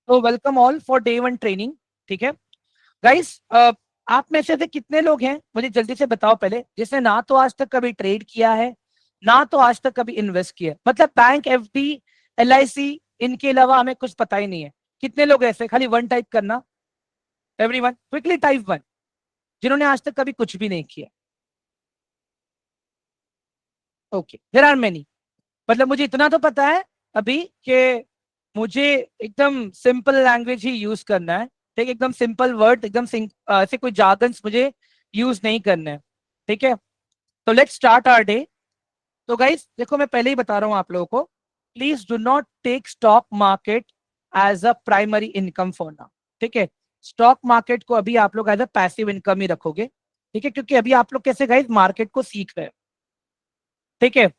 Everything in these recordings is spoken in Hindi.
तो welcome all for day 1 training. ठीक है गाइस, आप में से कितने लोग हैं मुझे जल्दी से बताओ पहले, जिसने ना तो आज तक कभी ट्रेड किया है, ना तो आज तक कभी इन्वेस्ट किया है, मतलब बैंक, एफडी, एलआईसी, इनके अलावा हमें कुछ पता ही नहीं है। कितने लोग ऐसे? खाली वन टाइप करना, एवरीवन क्विकली टाइप वन, जिन्होंने आज तक कभी कुछ भी नहीं किया। Okay, there are many. मतलब मुझे इतना तो पता है अभी कि मुझे एकदम सिंपल लैंग्वेज ही यूज करना है। ठीक है, एकदम सिंपल वर्ड, एकदम ऐसे कोई जार्गन्स मुझे यूज नहीं करना है। ठीक है, तो लेट्स स्टार्ट आवर डे। तो गाइस देखो, मैं पहले ही बता रहा हूं आप लोगों को, please do not take stock market as a primary income for now. ठीक है, स्टॉक मार्केट को अभी आप लोग एज अ पैसिव इनकम ही रखोगे। ठीक है, क्योंकि अभी आप लोग कैसे गाइस मार्केट को सीख रहे हैं। ठीक है,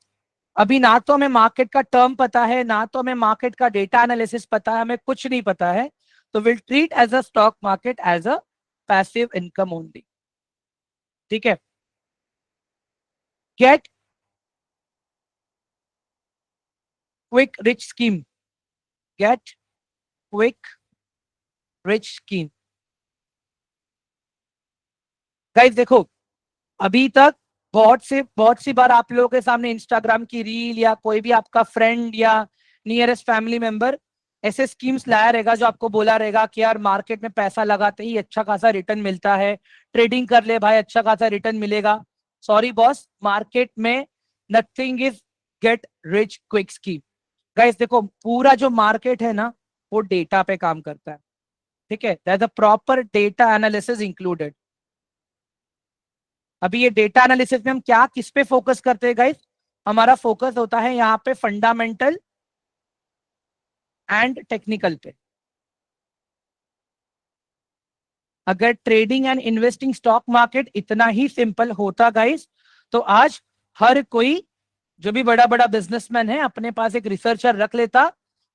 अभी ना तो हमें मार्केट का टर्म पता है, ना तो हमें मार्केट का डेटा एनालिसिस पता है, हमें कुछ नहीं पता है। तो will treat as a stock market as a passive income only. ठीक है, get quick rich scheme, get quick rich scheme. Guys देखो, अभी तक बहुत सी बार आप लोगों के सामने इंस्टाग्राम की रील या कोई भी आपका फ्रेंड या नियरेस्ट फैमिली मेंबर ऐसे स्कीम्स लाया रहेगा जो आपको बोला रहेगा कि यार मार्केट में पैसा लगाते ही अच्छा खासा रिटर्न मिलता है, ट्रेडिंग कर ले भाई अच्छा खासा रिटर्न मिलेगा। सॉरी बॉस, मार्केट में nothing is get rich quick scheme. Guys देखो, पूरा जो मार्केट है ना, वो डेटा पे काम करता है। ठीक है, that the proper data analysis included. अभी ये डेटा एनालिसिस में हम क्या किस पे फोकस करते हैं गाइस? हमारा फोकस होता है यहाँ पे फंडामेंटल एंड टेक्निकल पे। अगर trading and investing stock market इतना ही सिंपल होता गाइस, तो आज हर कोई जो भी बड़ा बड़ा बिजनेसमैन है अपने पास एक रिसर्चर रख लेता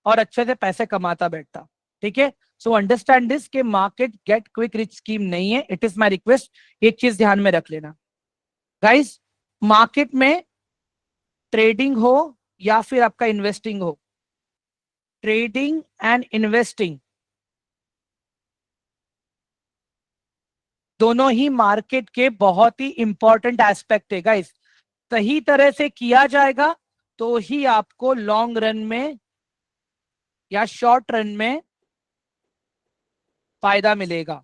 और अच्छे से पैसे कमाता बैठता। ठीक है, सो अंडरस्टैंड दिस के market get quick rich scheme नहीं है। इट इज माई रिक्वेस्ट, एक चीज ध्यान में रख लेना गाइस, मार्केट में ट्रेडिंग हो या फिर आपका इन्वेस्टिंग हो, ट्रेडिंग एंड इन्वेस्टिंग दोनों ही मार्केट के बहुत ही इंपॉर्टेंट एस्पेक्ट है गाइस। सही तरह से किया जाएगा तो ही आपको लॉन्ग रन में या शॉर्ट रन में फायदा मिलेगा।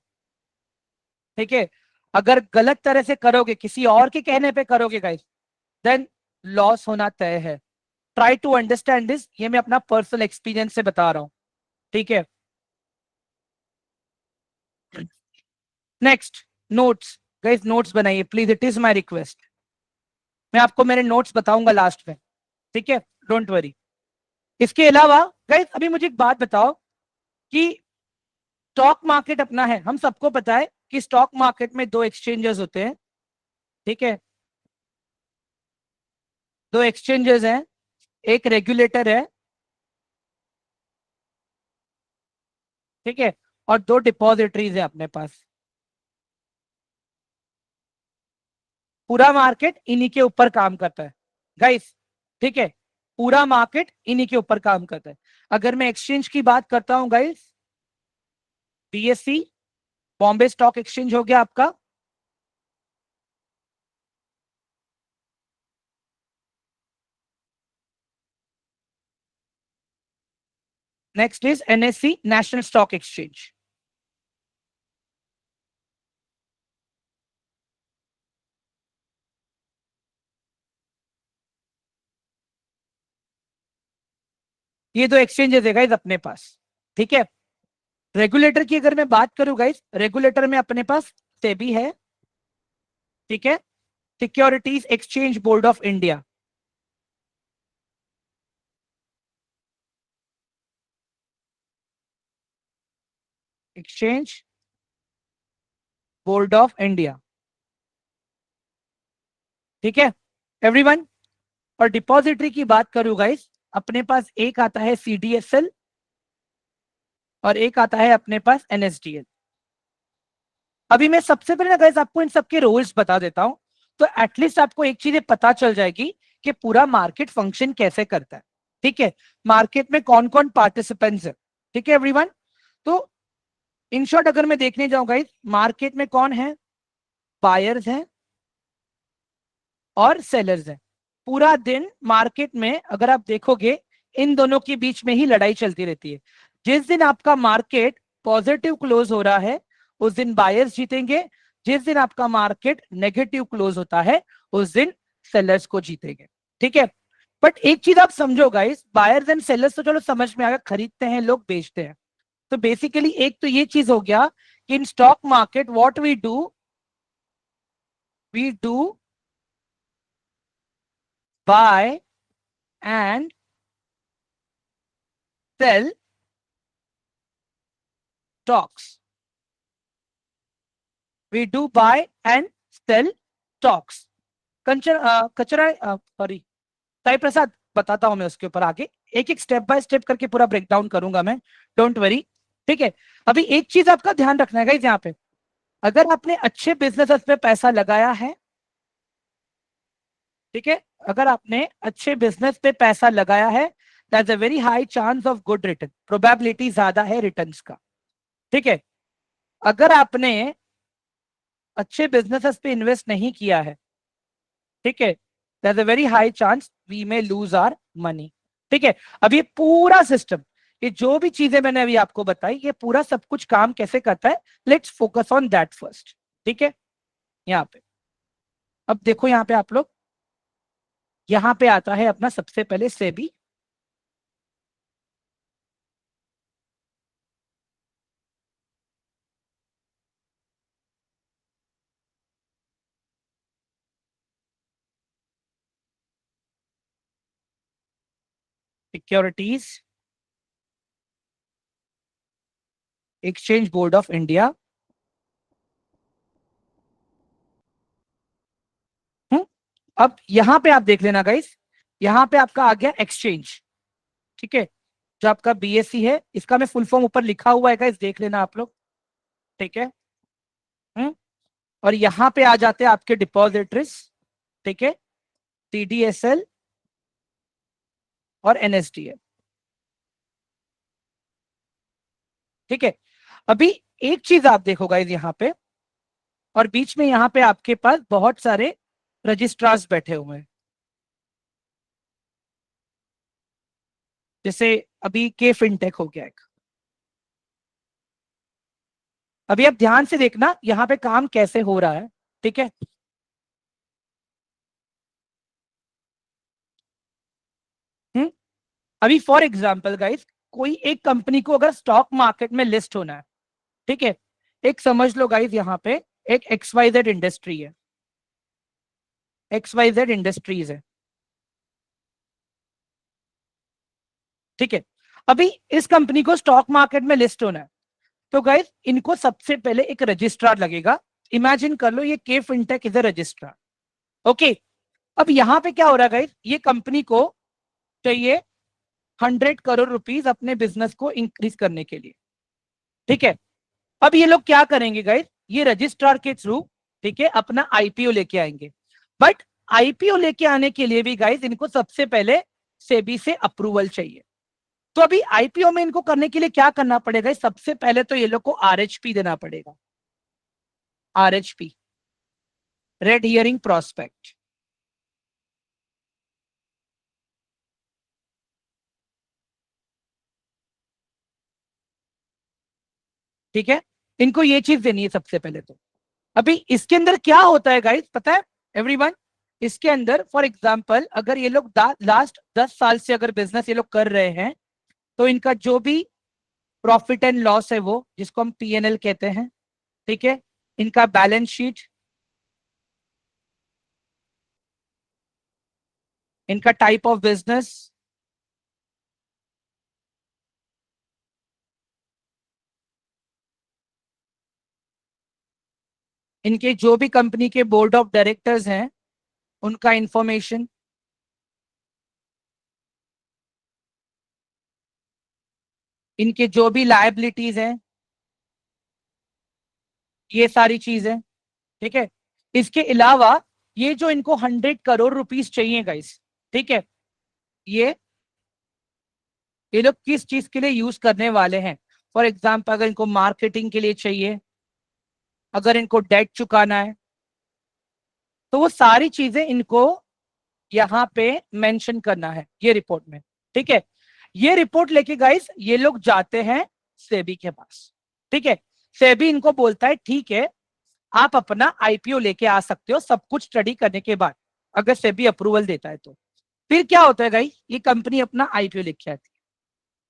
ठीक है, अगर गलत तरह से करोगे, किसी और के कहने पे करोगे गाइस, देन लॉस होना तय है। ट्राई टू अंडरस्टैंड दिस, ये मैं अपना पर्सनल एक्सपीरियंस से बता रहा हूं। ठीक है, नेक्स्ट, नोट्स। गाइस नोट्स बनाइए please, it is my request. मैं आपको मेरे नोट्स बताऊंगा लास्ट में। ठीक है, डोंट वरी। इसके अलावा गाइस अभी मुझे एक बात बताओ कि स्टॉक मार्केट अपना है, हम सबको पता है कि स्टॉक मार्केट में दो एक्सचेंजेस होते हैं। ठीक है, दो एक्सचेंजेस हैं, एक रेगुलेटर है, ठीक है, और दो डिपॉजिटरीज है अपने पास। पूरा मार्केट इन्हीं के ऊपर काम करता है गाइस। ठीक है, पूरा मार्केट इन्हीं के ऊपर काम करता है। अगर मैं एक्सचेंज की बात करता हूं guys, BSc, Bombay stock exchange हो गया आपका, next is NSC, national stock exchange. ये दो एक्सचेंजेस है गाइस अपने पास। ठीक है, रेगुलेटर की अगर मैं बात करूं गाइस, रेगुलेटर में अपने पास सेबी है, ठीक है, securities exchange board of India. Exchange board of India. ठीक है एवरीवन, और डिपॉजिटरी की बात करूं गाइस, अपने पास एक आता है सीडीएसएल और एक आता है अपने पास एनएसडीएल। अभी मैं सबसे पहले ना गाइस आपको इन सबके रोल्स बता देता हूं, तो एटलीस्ट आपको एक चीज पता चल जाएगी कि पूरा मार्केट फंक्शन कैसे करता है। ठीक है, मार्केट में कौन कौन पार्टिसिपेंट्स है। ठीक है एवरीवन, तो इन शॉर्ट अगर मैं देखने जाऊं गाइस, मार्केट में कौन है? बायर्स हैं और सेलर्स हैं। पूरा दिन मार्केट में अगर आप देखोगे, इन दोनों के बीच में ही लड़ाई चलती रहती है। जिस दिन आपका मार्केट पॉजिटिव क्लोज हो रहा है, उस दिन बायर्स जीतेंगे। जिस दिन आपका मार्केट नेगेटिव क्लोज होता है, उस दिन सेलर्स को जीतेंगे। ठीक है, बट एक चीज आप समझो गाइस, बायर्स एंड सेलर्स तो चलो समझ में आया, खरीदते हैं लोग, बेचते हैं। तो बेसिकली एक तो ये चीज हो गया कि in stock market what we do buy and sell stocks. We do buy and sell stocks. कचरा सॉरी, साई प्रसाद, बताता हूं मैं उसके ऊपर आगे, एक एक स्टेप बाय स्टेप करके पूरा ब्रेक डाउन करूंगा मैं, डोंट वरी। ठीक है, अभी एक चीज आपका ध्यान रखना है गाइस यहाँ पे, अगर आपने अच्छे बिजनेस पे पैसा लगाया है, ठीक है, अगर आपने अच्छे बिजनेस पे पैसा लगाया है, that's a very high chance of good return, probability ज्यादा है रिटर्न्स का। ठीक है, अगर आपने अच्छे बिजनेसेस पे इन्वेस्ट नहीं किया है, ठीक है, there is a very high chance we may lose our money. ठीक है, अब ये पूरा सिस्टम, ये जो भी चीजें मैंने अभी आपको बताई, ये पूरा सब कुछ काम कैसे करता है, let's focus on that first. ठीक है, यहाँ पे अब देखो, यहाँ पे आप लोग, यहाँ पे आता है अपना सबसे पहले SEBI. Securities exchange board of India. अब यहाँ पे आप देख लेना गाइस, यहाँ पे आपका आ गया एक्सचेंज। ठीक है, जो आपका बीएससी है, इसका मैं फुल फॉर्म ऊपर लिखा हुआ है गाइस, देख लेना आप लोग। ठीक है, हम्म, और यहाँ पे आ जाते हैं आपके डिपॉजिटरीज। ठीक है, सीडीएसएल और एनएसडीएल। ठीक है, अभी एक चीज आप देखो गाइस यहाँ पे, और बीच में यहाँ पे आपके पास बहुत सारे रजिस्ट्रार्स बैठे हुए हैं, जैसे अभी के फिनटेक हो गया एक। अभी आप ध्यान से देखना यहाँ पे काम कैसे हो रहा है। ठीक है, हम्म, अभी फॉर एग्जांपल गाइस, कोई एक कंपनी को अगर स्टॉक मार्केट में लिस्ट होना है, ठीक है, एक समझ लो गाइस यहाँ पे एक एक्सवाइजेड इंडस्ट्री है, एक्सवाइजेड इंडस्ट्रीज है। ठीक है, अभी इस कंपनी को स्टॉक मार्केट में लिस्ट होना है, तो गाइस इनको सबसे पहले एक रजिस्ट्रार लगेगा। इमेजिन कर लो ये K fintech is a registrar. Okay, अब यहाँ पे क्या हो रहा है गाइस, ये कंपनी को चाहिए 100 करोड़ रुपीज अपने बिजनेस को इंक्रीज करने के लिए। ठीक है, अब ये लोग क्या करेंगे गाइस, ये रजिस्ट्रार के थ्रू, ठीक है, अपना आईपीओ लेके आएंगे। बट आईपीओ लेके आने के लिए भी गाइस इनको सबसे पहले सेबी से अप्रूवल चाहिए। तो अभी आईपीओ में इनको करने के लिए क्या करना पड़ेगा, सबसे पहले तो ये लोग को आरएचपी देना पड़ेगा। RHP, red herring prospect. ठीक है, इनको ये चीज देनी है सबसे पहले तो। अभी इसके अंदर क्या होता है गाइस, पता है एवरीवन? इसके अंदर फॉर एग्जांपल अगर ये लोग लास्ट 10 साल से अगर बिजनेस ये लोग कर रहे हैं, तो इनका जो भी प्रॉफिट एंड लॉस है, वो जिसको हम पीएनएल कहते हैं, ठीक है, इनका बैलेंस शीट, इनका टाइप ऑफ बिजनेस, इनके जो भी कंपनी के बोर्ड ऑफ डायरेक्टर्स हैं, उनका इंफॉर्मेशन, इनके जो भी लायबिलिटीज हैं, ये सारी चीजें। ठीक है, इसके अलावा ये जो इनको 100 करोड़ रुपीज चाहिए गाइस, ठीक है, ये ये लोग किस चीज के लिए यूज करने वाले हैं, फॉर एग्जाम्पल अगर इनको मार्केटिंग के लिए चाहिए, अगर इनको डेट चुकाना है, तो वो सारी चीजें इनको यहाँ पे मेंशन करना है ये रिपोर्ट में। ठीक है, ये रिपोर्ट लेके गाइस ये लोग जाते हैं सेबी के पास। ठीक है, सेबी इनको बोलता है ठीक है आप अपना आईपीओ लेके आ सकते हो, सब कुछ स्टडी करने के बाद अगर सेबी अप्रूवल देता है तो। फिर क्या होता है गाइस, ये कंपनी अपना आईपीओ लेके आती है।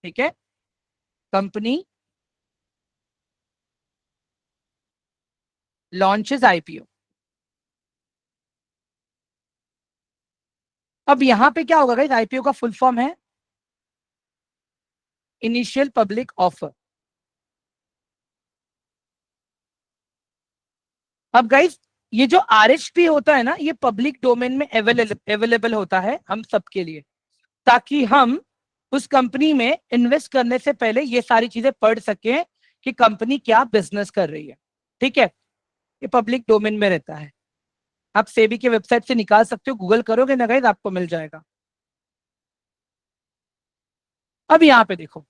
ठीक है, कंपनी लॉन्चेस आईपीओ। अब यहां पे क्या होगा गाइस, आईपीओ का फुल फॉर्म है इनिशियल पब्लिक ऑफर। अब गाइस ये जो आरएचपी होता है ना, ये पब्लिक डोमेन में अवेलेबल होता है हम सबके लिए, ताकि हम उस कंपनी में इन्वेस्ट करने से पहले ये सारी चीजें पढ़ सकें कि कंपनी क्या बिजनेस कर रही है। ठीक है, ये पब्लिक डोमेन में रहता है, आप सेबी के वेबसाइट से निकाल सकते हो, गूगल करोगे ना गाइस आपको मिल जाएगा। अब यहाँ पे देखो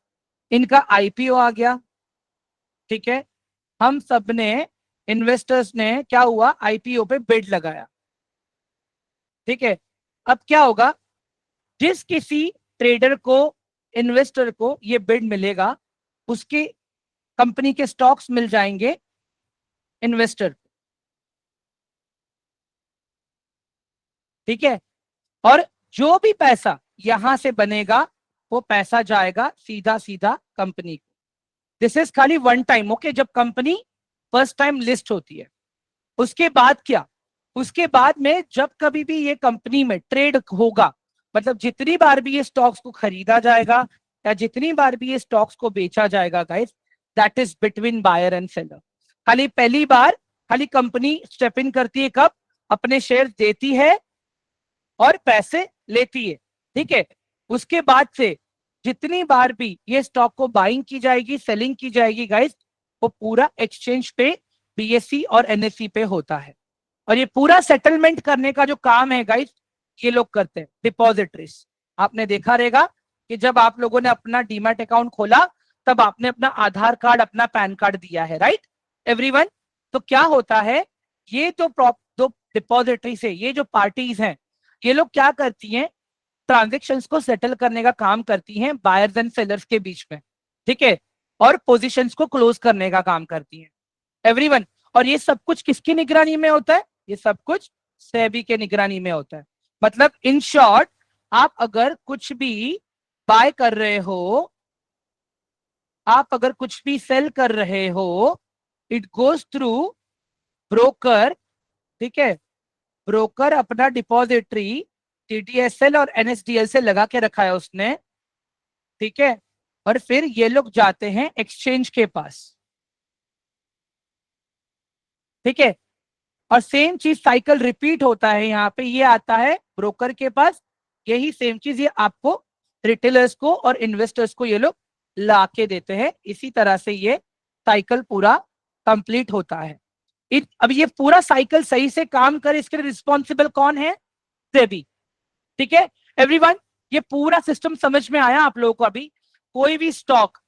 इनका आईपीओ आ गया। ठीक है, हम सब ने इन्वेस्टर्स ने क्या हुआ, आईपीओ पे बिड लगाया। ठीक है, अब क्या होगा, जिस किसी ट्रेडर को, इन्वेस्टर को ये बिड मिलेगा, उसके कंपनी के स्टॉक्स मिल जाएंगे इन्वेस्टर। ठीक है, और जो भी पैसा यहां से बनेगा वो पैसा जाएगा सीधा सीधा कंपनी को। दिस इज खाली वन टाइम, ओके, जब कंपनी फर्स्ट टाइम लिस्ट होती है। उसके बाद क्या, उसके बाद में जब कभी भी ये कंपनी में ट्रेड होगा, मतलब जितनी बार भी ये स्टॉक्स को खरीदा जाएगा या जितनी बार भी ये स्टॉक्स को बेचा जाएगा guys, that is between buyer and seller. खाली पहली बार खाली कंपनी स्टेप इन करती है कब, अपने शेयर देती है और पैसे लेती है। ठीक है, उसके बाद से जितनी बार भी ये स्टॉक को बाइंग की जाएगी, सेलिंग की जाएगी गाइस, वो पूरा एक्सचेंज पे, बीएससी और एनएससी पे होता है। और ये पूरा सेटलमेंट करने का जो काम है गाइस, ये लोग करते हैं डिपॉजिटरीज। आपने देखा रहेगा कि जब आप लोगों ने अपना डीमैट अकाउंट खोला तब आपने अपना आधार कार्ड, अपना पैन कार्ड दिया है, राइट एवरीवन। तो क्या होता है, ये तो दो डिपॉजिटरी से ये जो पार्टीज हैं, ये लोग क्या करती हैं, ट्रांजेक्शन्स को सेटल करने का काम करती हैं बायर्स एंड सेलर्स के बीच में। ठीक है, और पोजीशंस को क्लोज करने का काम करती हैं एवरीवन। और ये सब कुछ किसकी निगरानी में होता है, ये सब कुछ सेबी के निगरानी में होता है। मतलब इन शॉर्ट, आप अगर कुछ भी बाय कर रहे हो, आप अगर कुछ भी सेल कर रहे हो, इट गोज थ्रू ब्रोकर। ठीक है, ब्रोकर अपना डिपॉजिटरी टीडीएसएल और एनएसडीएल से लगा के रखा है उसने। ठीक है, और फिर ये लोग जाते हैं एक्सचेंज के पास। ठीक है, और सेम चीज साइकिल रिपीट होता है, यहाँ पे ये आता है ब्रोकर के पास, यही सेम चीज ये आपको रिटेलर्स को और इन्वेस्टर्स को ये लोग ला के देते हैं। इसी तरह से ये साइकिल पूरा कंप्लीट होता है। अब ये पूरा साइकिल सही से काम करे, इसके लिए रिस्पॉन्सिबल कौन है, सेबी। ठीक है एवरीवन, ये पूरा सिस्टम समझ में आया आप लोगों को। अभी कोई भी स्टॉक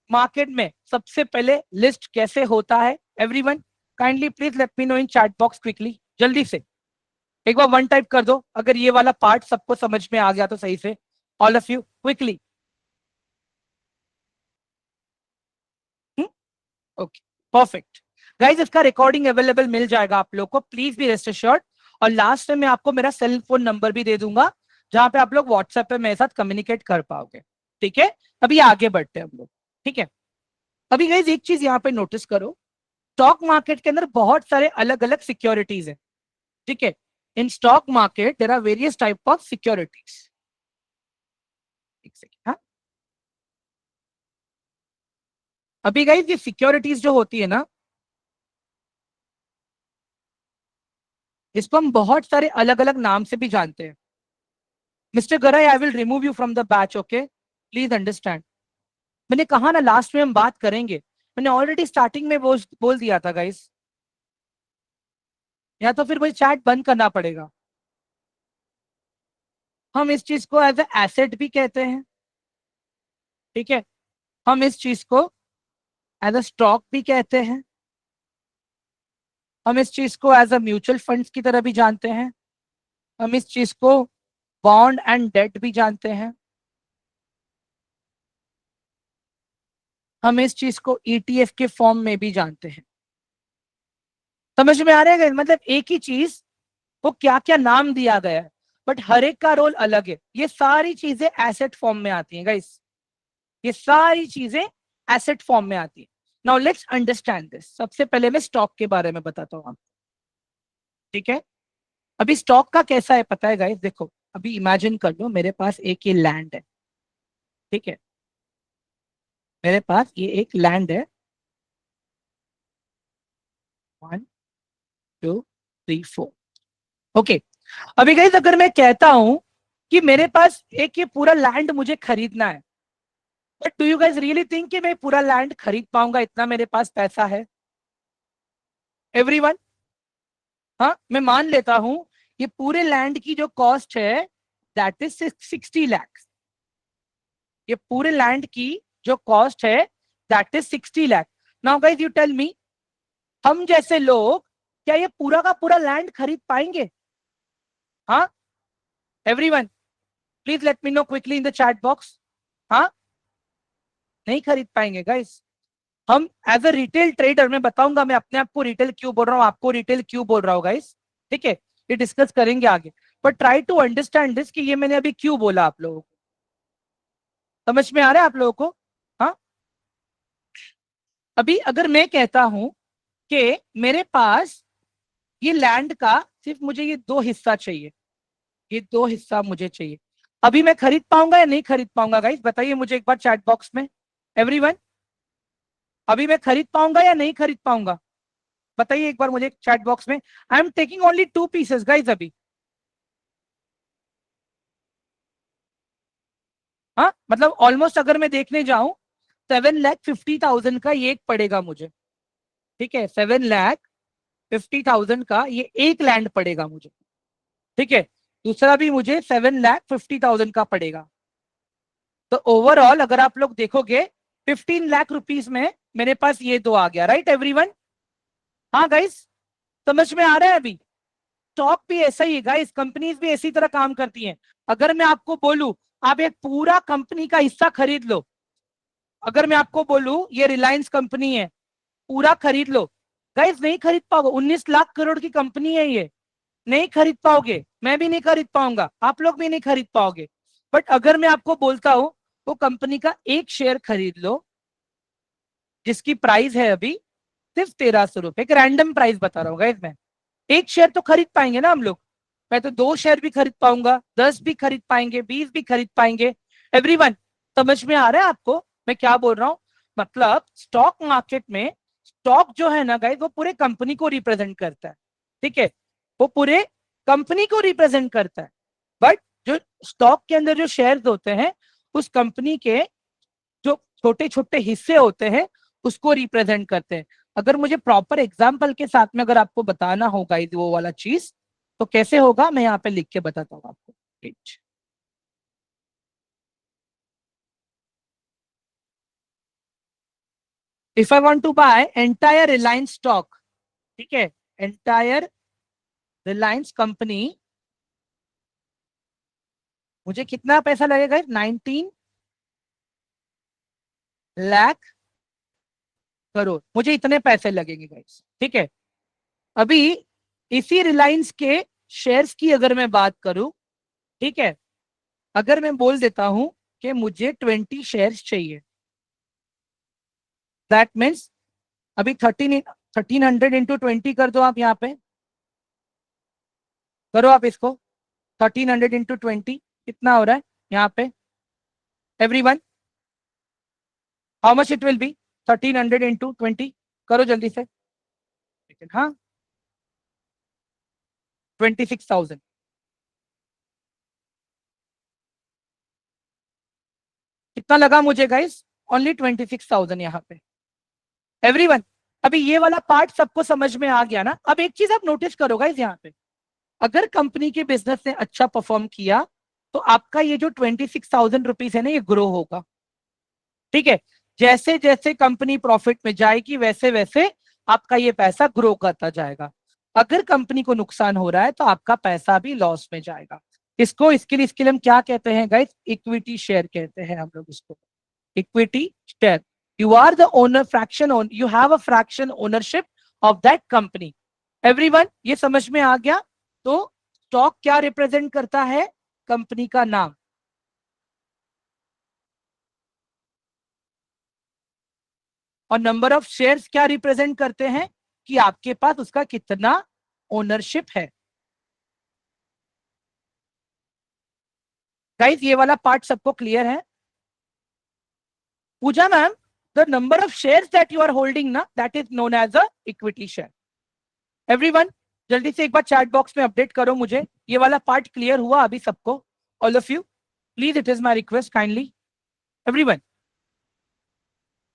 मार्केट में सबसे पहले लिस्ट कैसे होता है, everyone kindly please let me know in chat box quickly, जल्दी से एक बार वन टाइप कर दो अगर ये वाला पार्ट सबको समझ में आ गया तो सही से, all of you quickly. Okay, perfect guys, इसका रिकॉर्डिंग अवेलेबल मिल जाएगा आप लोग को, प्लीज बी रेस्ट एश्योर्ड। और लास्ट में मैं आपको मेरा सेल फोन नंबर भी दे दूंगा, जहां पे आप लोग व्हाट्सएप पे मेरे साथ कम्युनिकेट कर पाओगे। ठीक है, अभी आगे बढ़ते हैं हम लोग। ठीक है, अभी गाइज एक चीज यहाँ पे नोटिस करो, स्टॉक मार्केट के अंदर बहुत सारे अलग अलग सिक्योरिटीज है। ठीक है, in stock market there are various type of securities. एक सेकेंड, हाँ, अभी गाइज ये सिक्योरिटीज जो होती है ना, इसको हम बहुत सारे अलग अलग नाम से भी जानते हैं। मिस्टर गराई, I will remove you from the batch, okay, please understand. मैंने कहा ना लास्ट में हम बात करेंगे, मैंने ऑलरेडी स्टार्टिंग में बोल दिया था गाइस, या तो फिर मुझे चैट बंद करना पड़ेगा। हम इस चीज को एज ए एसेट भी कहते हैं। ठीक है, हम इस चीज को एज अ स्टॉक भी कहते हैं, हम इस चीज को एज अ म्यूचुअल फंड्स की तरह भी जानते हैं, हम इस चीज को बॉन्ड एंड डेट भी जानते हैं, हम इस चीज को ईटीएफ के फॉर्म में भी जानते हैं। समझ में आ रहा है? मतलब एक ही चीज को क्या क्या नाम दिया गया है, बट हर एक का रोल अलग है। ये सारी चीजें एसेट फॉर्म में आती हैं गाइस, ये सारी चीजें एसेट फॉर्म में आती है। Now let's understand this. सबसे पहले मैं स्टॉक के बारे में बताता हूँ आपको, ठीक है? अभी स्टॉक का कैसा है पता है गाइस? देखो, अभी इमेजिन कर लो मेरे पास एक ये लैंड है, ठीक है? मेरे पास ये एक लैंड है, 1 2 3 4, ओके। अभी गाइस अगर मैं कहता हूं कि मेरे पास एक ये पूरा लैंड मुझे खरीदना है, but do you guys really think कि मैं पूरा लैंड खरीद पाऊंगा? इतना मेरे पास पैसा है एवरीवन? हाँ, मैं मान लेता हूं ये पूरे लैंड की जो कॉस्ट है दैट इज 60 लाख। ये पूरे लैंड की जो कॉस्ट है that is 60 lakh. Now guys you tell me, हम जैसे लोग क्या ये पूरा का पूरा लैंड खरीद पाएंगे? हाँ everyone, please let me know quickly in the chat box. हाँ, नहीं खरीद पाएंगे गाइस। हम एज अ रिटेल ट्रेडर, मैं बताऊंगा मैं अपने आप को रिटेल क्यों बोल रहा हूँ, आपको रिटेल क्यों बोल रहा हूँ गाइस, ठीक है? ये डिस्कस करेंगे आगे, but try to understand this कि ये मैंने अभी क्यों बोला आप लोगों को। समझ में आ रहा है आप लोगों को? हाँ, अभी अगर मैं कहता हूं कि मेरे पास ये लैंड का सिर्फ मुझे ये दो हिस्सा चाहिए, ये दो हिस्सा मुझे चाहिए, अभी मैं खरीद पाऊंगा या नहीं खरीद पाऊंगा गाइस? बताइए मुझे एक बार चैट बॉक्स में एवरीवन, अभी मैं खरीद पाऊंगा या नहीं खरीद पाऊंगा? बताइए एक बार मुझे चैट बॉक्स में। I am taking only 2 pieces guys अभी। हाँ, मतलब ऑलमोस्ट अगर मैं देखने जाऊं 7,50,000 का ये एक पड़ेगा मुझे, ठीक है? 7,50,000 का ये एक लैंड पड़ेगा मुझे, ठीक है? दूसरा भी मुझे 7,50,000 का पड़ेगा। तो ओवरऑल अगर आप लोग देखोगे 15 लाख रुपीज में मेरे पास ये दो आ गया, राइट एवरीवन? हाँ गाइस, समझ में आ रहा है अभी? स्टॉक भी ऐसा ही है गाइस, कंपनीज भी इसी तरह काम करती हैं। अगर मैं आपको बोलूं आप एक पूरा कंपनी का हिस्सा खरीद लो, अगर मैं आपको बोलूं ये रिलायंस कंपनी है, पूरा खरीद लो, गाइस नहीं खरीद पाओगे। 19 लाख करोड़ की कंपनी है ये, नहीं खरीद पाओगे, मैं भी नहीं खरीद पाऊंगा, आप लोग भी नहीं खरीद पाओगे। बट अगर मैं आपको बोलता हूं वो कंपनी का एक शेयर खरीद लो जिसकी प्राइस है अभी सिर्फ 1,300 रुपए, एक रैंडम प्राइस बता रहा हूँ गाइस मैं, एक शेयर तो खरीद पाएंगे ना हम लोग? मैं तो 2 शेयर भी खरीद पाऊंगा, 10 भी खरीद पाएंगे, 20 भी खरीद पाएंगे एवरीवन। समझ में आ रहा है आपको मैं क्या बोल रहा हूँ? मतलब स्टॉक मार्केट में स्टॉक जो है ना गाइस वो पूरे कंपनी को रिप्रेजेंट करता है, ठीक है? वो पूरे कंपनी को रिप्रेजेंट करता है, बट जो स्टॉक के अंदर जो शेयर्स होते हैं उस कंपनी के जो छोटे छोटे हिस्से होते हैं उसको रिप्रेजेंट करते हैं। अगर मुझे प्रॉपर एग्जाम्पल के साथ में अगर आपको बताना होगा वो वाला चीज तो कैसे होगा मैं यहाँ पे लिख के बताता हूँ आपको। If I want to buy entire Reliance stock, ठीक है, एंटायर रिलायंस कंपनी, मुझे कितना पैसा लगेगा? 19 लाख करोड़, मुझे इतने पैसे लगेंगे गाइस, ठीक है? अभी इसी रिलायंस के शेयर्स की अगर मैं बात करूं, ठीक है, अगर मैं बोल देता हूं कि मुझे 20 शेयर्स चाहिए, दैट मीन्स अभी 1300 कर दो आप यहाँ पे, करो आप इसको। 1300 × 20 कितना हो रहा है यहाँ पे everyone? How much it will be? 1300 × 20 करो जल्दी से। लेकिन हाँ, 26,000 कितना लगा मुझे गाइस? ओनली 26,000 यहाँ पे एवरीवन। अभी ये वाला पार्ट सबको समझ में आ गया ना? अब एक चीज आप नोटिस करो गाइस यहाँ पे, अगर कंपनी के बिजनेस ने अच्छा परफॉर्म किया तो आपका ये जो 26,000 रुपीज है ना ये ग्रो होगा, ठीक है? जैसे जैसे कंपनी प्रॉफिट में जाएगी वैसे वैसे आपका ये पैसा ग्रो करता जाएगा। अगर कंपनी को नुकसान हो रहा है तो आपका पैसा भी लॉस में जाएगा। इसके लिए हम क्या कहते हैं गाइस? इक्विटी शेयर कहते हैं हम लोग इसको। Equity share, you are the owner, fraction own, you have a fraction ownership of that company. Everyone, ये समझ में आ गया? तो स्टॉक क्या रिप्रेजेंट करता है? कंपनी का नाम। और नंबर ऑफ शेयर्स क्या रिप्रेजेंट करते हैं? कि आपके पास उसका कितना ओनरशिप है। गाइस, ये वाला पार्ट सबको क्लियर है? Pooja ma'am, the number of shares that you are holding ना, that is known as a equity share. Everyone, जल्दी से एक बार चैट बॉक्स में अपडेट करो मुझे, ये वाला पार्ट क्लियर हुआ अभी सबको? All of you please, it is my request kindly. Everyone,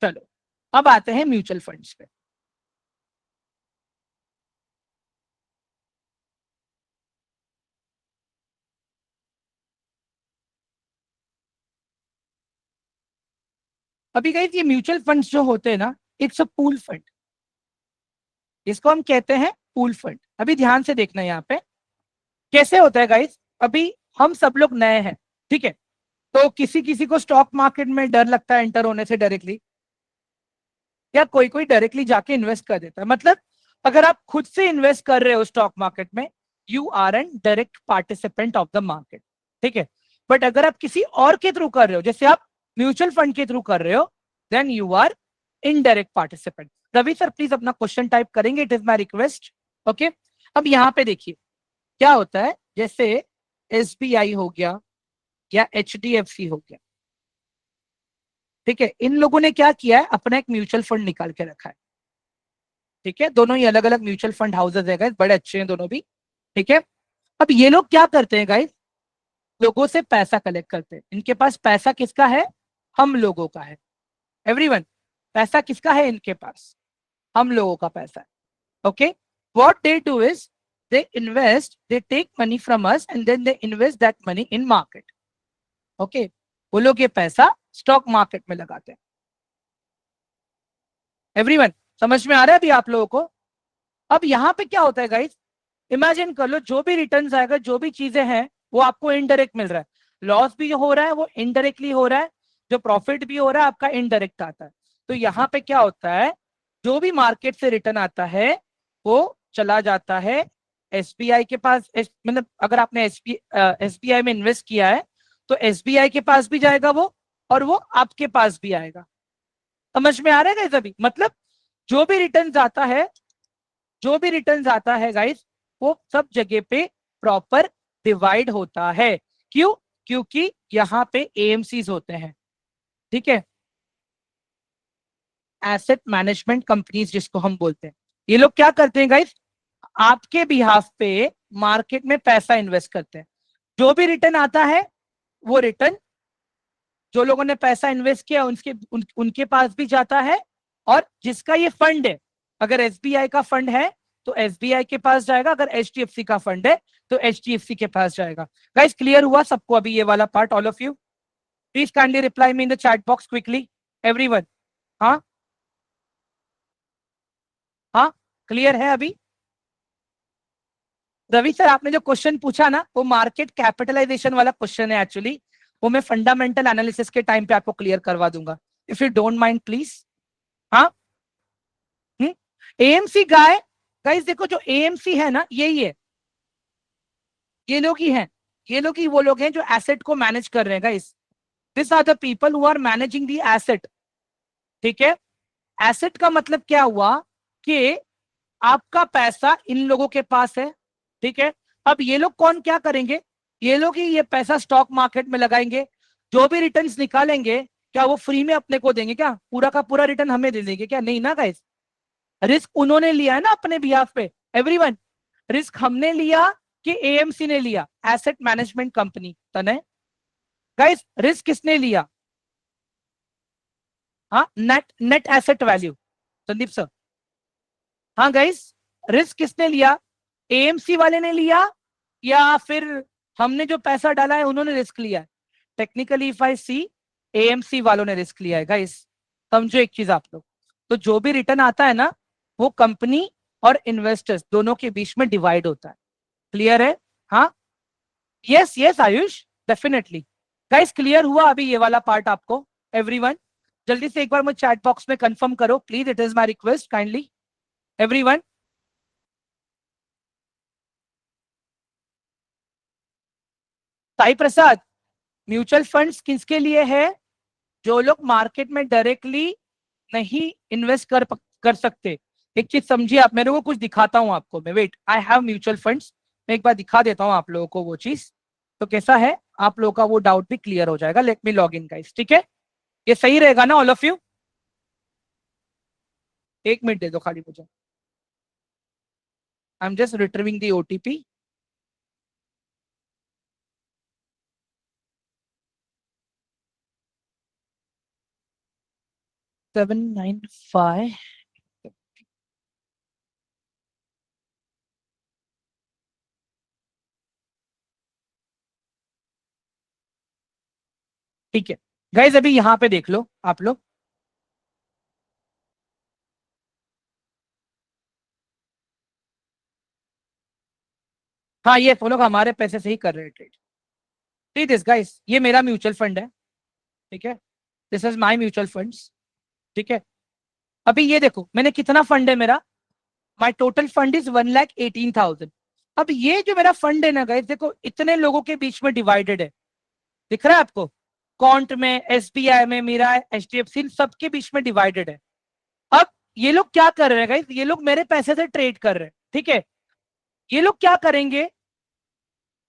चलो अब आते हैं म्यूचुअल फंड्स पे। अभी गाइस, ये म्यूचुअल फंड्स जो होते हैं ना, इट्स अ पूल फंड। इसको हम कहते हैं पूल फंड। अभी ध्यान से देखना यहाँ पे कैसे होता है गाइस। अभी हम सब लोग नए हैं, ठीक है? तो किसी किसी को स्टॉक मार्केट में डर लगता है एंटर होने से डायरेक्टली, या कोई कोई डायरेक्टली जाके इन्वेस्ट कर देता है। मतलब अगर आप खुद से इन्वेस्ट कर रहे हो स्टॉक मार्केट में, you are an direct participant of the market, ठीक है? बट अगर आप किसी और के थ्रू कर रहे हो, जैसे आप म्यूचुअल फंड के थ्रू कर रहे हो, then you are indirect participant. Ravi sir please अपना क्वेश्चन टाइप करेंगे, it is my request. Okay, अब यहाँ पे देखिए क्या होता है। जैसे एसबीआई हो गया या एचडीएफसी हो गया, ठीक है? इन लोगों ने क्या किया है, अपना एक म्यूचुअल फंड निकाल के रखा है, ठीक है? दोनों ही अलग अलग म्यूचुअल फंड हाउसेज है गाइस, बड़े अच्छे हैं दोनों भी, ठीक है? अब ये लोग क्या करते हैं गाइस? लोगों से पैसा कलेक्ट करते हैं। इनके पास पैसा किसका है? हम लोगों का है। एवरीवन, पैसा किसका है इनके पास? हम लोगों का पैसा है। Okay, what they do is they invest, they take money from us and then they invest that money in market. Okay, वो लोग ये पैसा स्टॉक मार्केट में लगाते हैं। एवरीवन, समझ में आ रहा है अभी आप लोगों को? अब यहाँ पे क्या होता है गाइस, इमेजिन कर लो जो भी रिटर्न्स आएगा, जो भी चीजें हैं, वो आपको इनडायरेक्ट मिल रहा है। लॉस भी जो हो रहा है वो इनडायरेक्टली हो रहा है, जो प्रॉफिट भी हो रहा है आपका इनडायरेक्ट आता है। तो यहाँ पे क्या होता है, जो भी मार्केट से रिटर्न आता है वो चला जाता है एसबीआई के पास। मतलब अगर आपने एसबीआई में इन्वेस्ट किया है तो एसबीआई के पास भी जाएगा वो, और वो आपके पास भी आएगा। समझ में आ रहा है गाइस? अभी मतलब जो भी रिटर्न आता है, जो भी रिटर्न आता है गाइस, वो सब जगह पे प्रॉपर डिवाइड होता है। क्यों? क्योंकि यहाँ पे एएमसीज होते हैं, ठीक है? एसेट मैनेजमेंट कंपनीज जिसको हम बोलते हैं। ये लोग क्या करते हैं गाइस? आपके बिहाफ पे मार्केट में पैसा इन्वेस्ट करते हैं। जो भी रिटर्न आता है वो रिटर्न जो लोगों ने पैसा इन्वेस्ट किया उनके पास भी जाता है। और जिसका ये फंड है, अगर एसबीआई का फंड है तो एसबीआई के पास जाएगा, अगर एचडीएफसी का फंड है तो एचडीएफसी के पास जाएगा। गाइस, क्लियर हुआ सबको अभी ये वाला part? All of you please kindly reply me in the chat box quickly. Everyone, हाँ हाँ, क्लियर है अभी? रवि सर, आपने जो क्वेश्चन पूछा ना, वो मार्केट कैपिटलाइजेशन वाला क्वेश्चन है एक्चुअली। वो मैं फंडामेंटल एनालिसिस के टाइम पे आपको क्लियर करवा दूंगा, if you don't mind please. हाँ, एएमसी गाय, गाइस देखो जो एएमसी है ना, यही है, ये लोग ही हैं। ये लोग ही वो लोग हैं जो एसेट को मैनेज कर रहे हैं guys. This are the people who are managing the asset, ठीक है? एसेट का मतलब क्या हुआ कि आपका पैसा इन लोगों के पास है, ठीक है? अब ये लोग कौन क्या करेंगे? ये लोग ही ये पैसा स्टॉक मार्केट में लगाएंगे। जो भी रिटर्न्स निकालेंगे, क्या वो फ्री में अपने को देंगे? क्या पूरा का पूरा रिटर्न हमें दे देंगे? क्या नहीं ना गाइस। रिस्क उन्होंने लिया है ना अपने बिहाफ पे। एवरीवन, रिस्क हमने लिया कि एएमसी ने लिया? एसेट मैनेजमेंट कंपनी तने। गाइस, रिस्क किसने लिया? हाँ, net net asset value, Sandeep sir. हाँ गाइस, रिस्क किसने लिया? एएमसी वाले ने लिया, या फिर हमने जो पैसा डाला है उन्होंने रिस्क लिया है? Technically if I see, AMC वालों ने रिस्क लिया है गाइस। समझो एक चीज आप लोग, तो जो भी रिटर्न आता है ना, वो कंपनी और इन्वेस्टर्स दोनों के बीच में डिवाइड होता है। क्लियर है? हाँ, yes yes Ayush, definitely. Guys clear हुआ अभी ये वाला पार्ट आपको? एवरीवन जल्दी से एक बार मुझे चैट बॉक्स में कंफर्म करो please, it is my request kindly everyone. Sai Prasad, mutual funds किसके लिए है? जो लोग मार्केट में डायरेक्टली नहीं इन्वेस्ट कर सकते। एक चीज समझिए आप, मेरे को कुछ दिखाता हूं आपको मैं, wait, I have mutual funds, मैं एक बार दिखा देता हूं आप लोगों को वो चीज, तो कैसा है आप लोगों का वो डाउट भी क्लियर हो जाएगा। Let me log in guys, ठीक है? ये सही रहेगा ना ऑल ऑफ यू? एक मिनट दे दो खाली मुझे, I am just retrieving the OTP. 795। ठीक है गाइज, अभी यहाँ पे देख लो आप लोग। हाँ ये वो लोग हमारे पैसे से ही कर रहे हैं ट्रेड। सी दिस गाइस, ये मेरा म्यूचुअल फंड है, ठीक है? This is my mutual funds, ठीक है? अभी ये देखो मैंने कितना फंड है मेरा, माय टोटल फंड इज 1,18,000। अब ये जो मेरा फंड है ना गाइस, देखो इतने लोगों के बीच में डिवाइडेड है, दिख रहा है आपको? कॉन्ट में, एसबीआई में, मेरा एचडीएफसी, सबके बीच में डिवाइडेड है। अब ये लोग क्या कर रहे हैं गाइस, ये लोग मेरे पैसे से ट्रेड कर रहे हैं, ठीक है? ये लोग क्या करेंगे,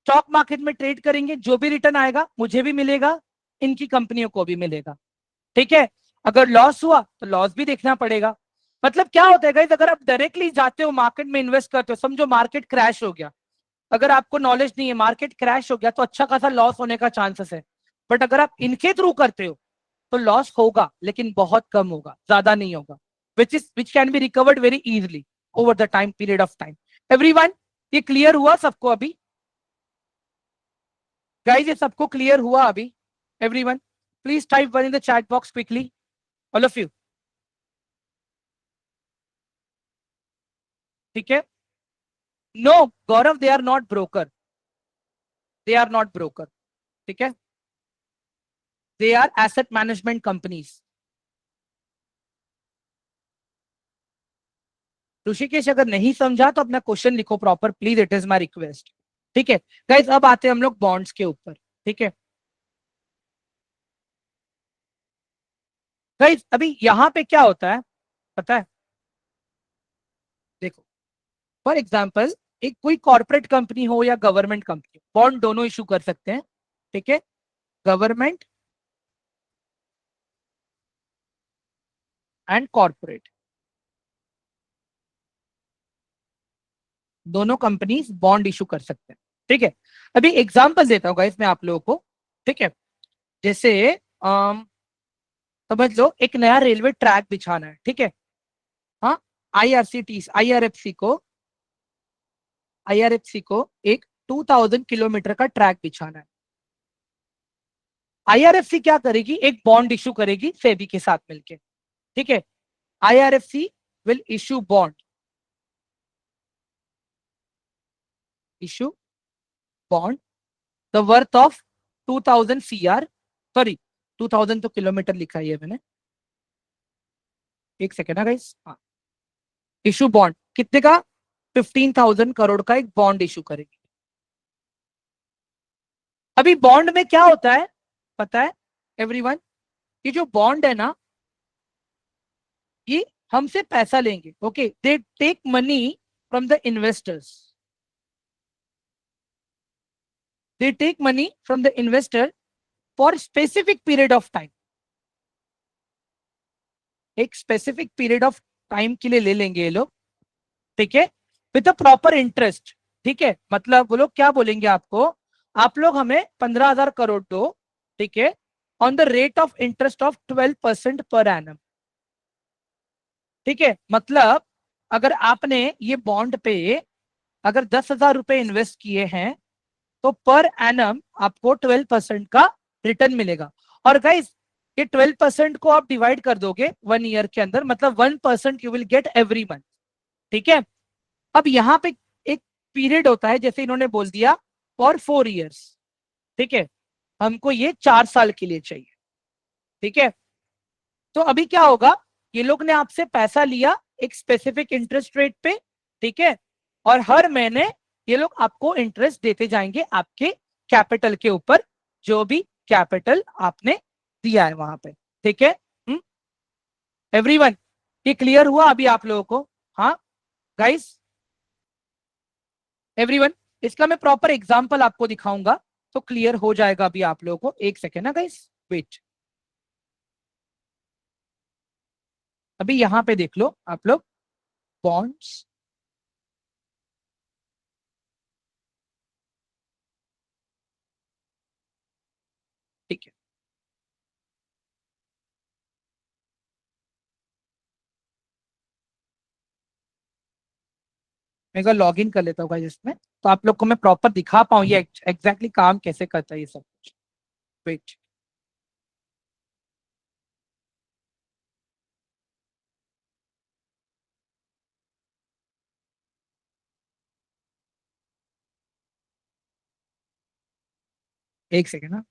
स्टॉक मार्केट में ट्रेड करेंगे, जो भी रिटर्न आएगा मुझे भी मिलेगा, इनकी कंपनियों को भी मिलेगा, ठीक है? अगर लॉस हुआ तो लॉस भी देखना पड़ेगा। मतलब क्या होता है गाइस, अगर आप डायरेक्टली जाते हो मार्केट में इन्वेस्ट करते हो, समझो मार्केट क्रैश हो गया, अगर आपको नॉलेज नहीं है, मार्केट क्रैश हो गया तो अच्छा खासा लॉस होने का चांसेस है। बट अगर आप इनके थ्रू करते हो तो लॉस होगा, लेकिन बहुत कम होगा, ज्यादा नहीं होगा, which can be recovered very easily over the time period of time. Everyone, ये क्लियर हुआ सबको अभी? गाइस ये सबको क्लियर हुआ अभी? Everyone please type one in the chat box quickly, all of you, ठीक है? No Gaurav, they are not broker, they are not broker, ठीक है? They are asset management companies. Rishikesh अगर नहीं समझा तो अपना क्वेश्चन लिखो proper please, it is my request, ठीक है? गाइस अब आते हैं हम लोग बॉन्ड्स के ऊपर, ठीक है? गाइस अभी यहाँ पे क्या होता है पता है? देखो, फॉर एग्जाम्पल, एक कोई कॉर्पोरेट कंपनी हो या गवर्नमेंट कंपनी, बॉन्ड दोनों इशू कर सकते हैं, ठीक है? गवर्नमेंट एंड कॉर्पोरेट, दोनों कंपनीज बॉन्ड इशू कर सकते हैं, ठीक है? अभी एग्जांपल देता हूँ गाइस मैं आप लोगों को, ठीक है? जैसे समझ लो एक नया रेलवे ट्रैक बिछाना है, ठीक है? हाँ, आईआरसीटी आईआरएफसी को एक 2000 किलोमीटर का ट्रैक बिछाना है। आईआरएफसी क्या करेगी, एक बॉन्ड इशू करेगी सेबी के साथ मिलके, ठीक है? IRFC will issue bond, issue bond the worth of 2000 CR, sorry 2000 तो किलोमीटर लिखा ही है मैंने, एक सेकेंड है गाइस। हाँ, इशू बॉन्ड कितने का? 15,000 करोड़ का एक बॉन्ड इशू करेगी। अभी बॉन्ड में क्या होता है पता है एवरीवन? ये जो बॉन्ड है ना, ये हमसे पैसा लेंगे, okay? They take money from the investors, they take money from the investor for specific period of time, एक स्पेसिफिक पीरियड ऑफ टाइम के लिए ले लेंगे ये लोग, ठीक है? विद प्रॉपर इंटरेस्ट, ठीक है? मतलब वो लोग क्या बोलेंगे आपको, आप लोग हमें 15,000 करोड़ दो, ठीक है? On the rate of interest of 12% per annum, ठीक है? मतलब अगर आपने ये बॉन्ड पे अगर 10,000 रुपए इन्वेस्ट किए हैं तो पर एनम आपको 12% का रिटर्न मिलेगा। और गाइस ये 12% को आप डिवाइड कर दोगे 1 ईयर के अंदर, मतलब 1% you will get every month. ठीक है, अब यहाँ पे एक पीरियड होता है, जैसे इन्होंने बोल दिया फॉर 4 ईयर्स। ठीक है, हमको ये 4 साल के लिए चाहिए। ठीक है, तो अभी क्या होगा, ये लोग ने आपसे पैसा लिया एक स्पेसिफिक इंटरेस्ट रेट पे। ठीक है, और हर महीने ये लोग आपको इंटरेस्ट देते जाएंगे आपके कैपिटल के ऊपर, जो भी कैपिटल आपने दिया है वहां पे। ठीक है एवरीवन, ये क्लियर हुआ अभी आप लोगों को? हाँ गाइस, एवरीवन, इसका मैं प्रॉपर एग्जांपल आपको दिखाऊंगा तो क्लियर हो जाएगा अभी आप लोगों को। एक सेकेंड ना गाइस, वेट। अभी यहां पे देख लो आप लोग, बॉन्ड्स। ठीक है, मैं लॉग इन कर लेता हूँ गाइस इसमें, तो आप लोग को मैं प्रॉपर दिखा पाऊँ ये एग्जैक्टली काम कैसे करता है ये सब कुछ। वेट, एक सेकेंड ना।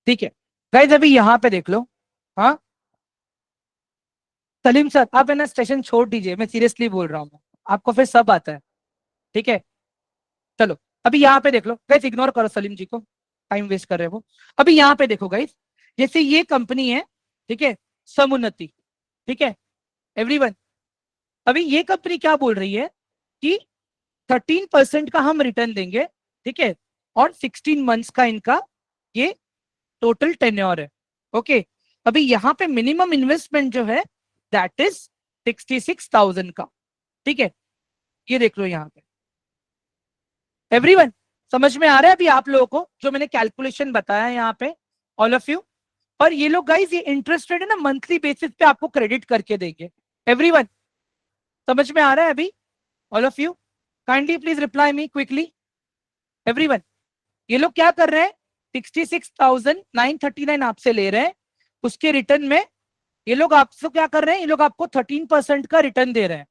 ठीक है गाइस, अभी यहाँ पे देख लो। हाँ सलीम सर, आप है ना स्टेशन छोड़ दीजिए, मैं सीरियसली बोल रहा हूँ, आपको फिर सब आता है। ठीक है, चलो अभी यहाँ पे देख लो गाइस, इग्नोर करो सलीम जी को, टाइम वेस्ट कर रहे हो वो। अभी यहाँ पे देखो गाइस, जैसे ये कंपनी है, ठीक है, समुन्नति। ठीक है एवरीवन, अभी ये कंपनी क्या बोल रही है कि 13% का हम रिटर्न देंगे। ठीक है, और 16 मंथ्स का इनका ये टोटल टेन्योर है। ओके, अभी यहाँ पे मिनिमम इन्वेस्टमेंट जो है दैट इज 66,000 का। ठीक है, ये देख लो यहाँ पे एवरीवन, समझ में आ रहा है अभी आप लोगों को जो मैंने कैलकुलेशन बताया है यहाँ पे, ऑल ऑफ यू? और ये लोग गाइस ये इंटरेस्ट रेट है ना मंथली बेसिस पे आपको क्रेडिट करके देंगे। एवरीवन, समझ में आ रहा है अभी? All of you kindly please reply me quickly. Everyone, ये लोग क्या कर रहे हैं, 66,939 आपसे ले रहे हैं, उसके रिटर्न में ये लोग आपसे क्या कर रहे हैं, ये लोग आपको 13% का रिटर्न दे रहे हैं।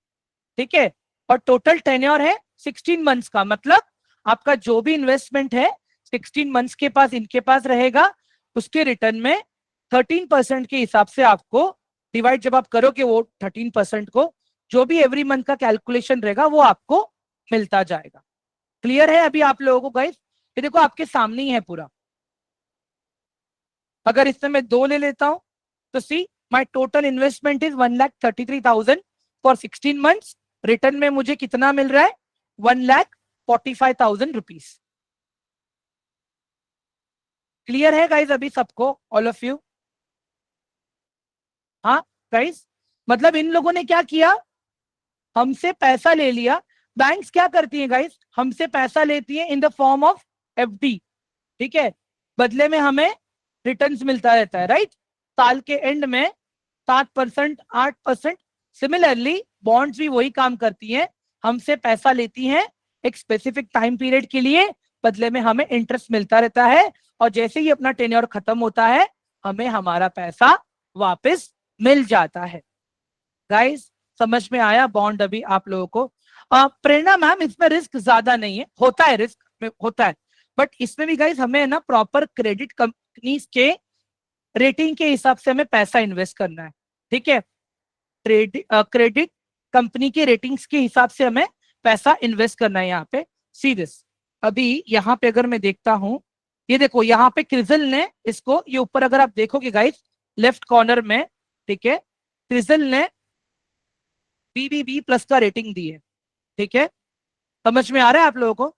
ठीक है, और टोटल टेन्योर है 16 मंथ्स का, मतलब आपका जो भी इन्वेस्टमेंट है 16 मंथ्स के पास इनके पास रहेगा, उसके रिटर्न में 13% के हिसाब से आपको डिवाइड जब आप करोगे वो 13% को, जो भी एवरी मंथ का कैलकुलेशन रहेगा वो आपको मिलता जाएगा। क्लियर है अभी आप लोगों को गाइस? ये देखो आपके सामने ही है पूरा। अगर इससे मैं 2 ले लेता हूं तो see my total investment is 1,33,000 for 16 months, return में मुझे कितना मिल रहा है, 1,45,000 रुपीज। क्लियर है गाइज अभी सबको, ऑल ऑफ यू? हाँ गाइज, मतलब इन लोगों ने क्या किया, हमसे पैसा ले लिया। बैंक्स क्या करती है गाइज, हमसे पैसा लेती है in the form of FD. ठीक है, बदले में हमें रिटर्न्स मिलता रहता है, राइट? साल के एंड में 7%, 8%। सिमिलरली बॉन्ड्स भी वही काम करती हैं, हमसे पैसा लेती हैं एक स्पेसिफिक टाइम पीरियड के लिए, बदले में हमें इंटरेस्ट मिलता रहता है, और जैसे ही अपना टेन्योर खत्म होता है हमें हमारा पैसा वापस मिल जाता है। गाइस, समझ में आया बॉन्ड अभी आप लोगों को? प्रेरणा मैम, इसमें रिस्क ज्यादा नहीं है, होता है रिस्क में होता है, बट इसमें भी गाइस हमें ना प्रॉपर क्रेडिट कंपनीज के रेटिंग के हिसाब से हमें पैसा इन्वेस्ट करना है। ठीक है, क्रेडिट कंपनी के रेटिंग्स के हिसाब से हमें पैसा इन्वेस्ट करना है यहाँ पे। सी दिस, अभी यहाँ पे अगर मैं देखता हूँ, ये देखो यहाँ पे क्रिजल ने इसको, ये ऊपर अगर आप देखोगे गाइस लेफ्ट कॉर्नर में, ठीक है, क्रिजल ने BBB प्लस का रेटिंग दी है। ठीक है, समझ में आ रहा है आप लोगों को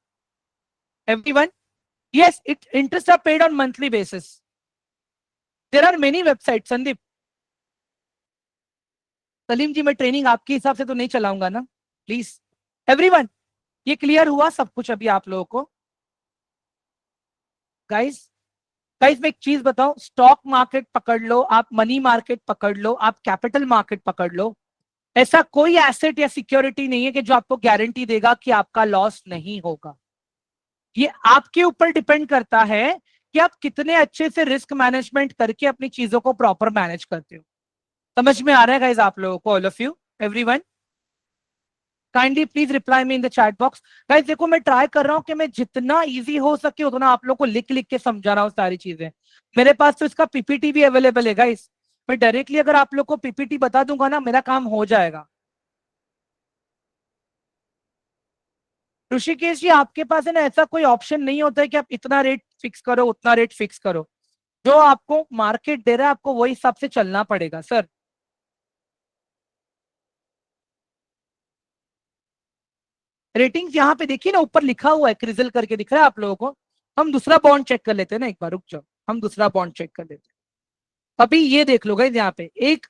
everyone? Yes, it interest are paid on monthly basis. There are many website. Sandeep, Salim ji, मैं ट्रेनिंग आपके हिसाब से तो नहीं चलाऊंगा ना, प्लीज। एवरीवन, ये क्लियर हुआ सब कुछ अभी आप लोगों को? गाइस, गाइस मैं एक चीज बताऊं, स्टॉक मार्केट पकड़ लो आप, मनी मार्केट पकड़ लो आप, कैपिटल मार्केट पकड़ लो, ऐसा कोई एसेट या सिक्योरिटी नहीं है कि जो आपको गारंटी देगा कि आपका लॉस नहीं होगा। ये आपके ऊपर डिपेंड करता है कि आप कितने अच्छे से रिस्क मैनेजमेंट करके अपनी चीजों को प्रॉपर मैनेज करते हो। समझ में आ रहा है गाइस आप लोगों को, all of you, everyone? Kindly please reply me in the chat box. Guys देखो, मैं ट्राई कर रहा हूं कि मैं जितना इजी हो सके उतना आप लोग को लिख लिख के समझा रहा हूँ सारी चीजें। मेरे पास तो इसका पीपीटी भी अवेलेबल है गाइस। मैं डायरेक्टली अगर आप लोग को पीपीटी बता दूंगा ना, मेरा काम हो जाएगा। ऋषिकेश जी, आपके पास है ना ऐसा कोई ऑप्शन नहीं होता है कि आप इतना रेट फिक्स करो उतना रेट फिक्स करो। जो आपको मार्केट दे रहा है आपको वही हिसाब से चलना पड़ेगा सर। रेटिंग्स यहाँ पे देखिए ना, ऊपर लिखा हुआ है, क्रिजल करके दिख रहा है आप लोगों को। हम दूसरा बॉन्ड चेक कर लेते हैं ना, एक बार रुक जाओ, हम दूसरा बॉन्ड चेक कर लेते हैं। अभी ये देख लो गाइस, यहाँ पे एक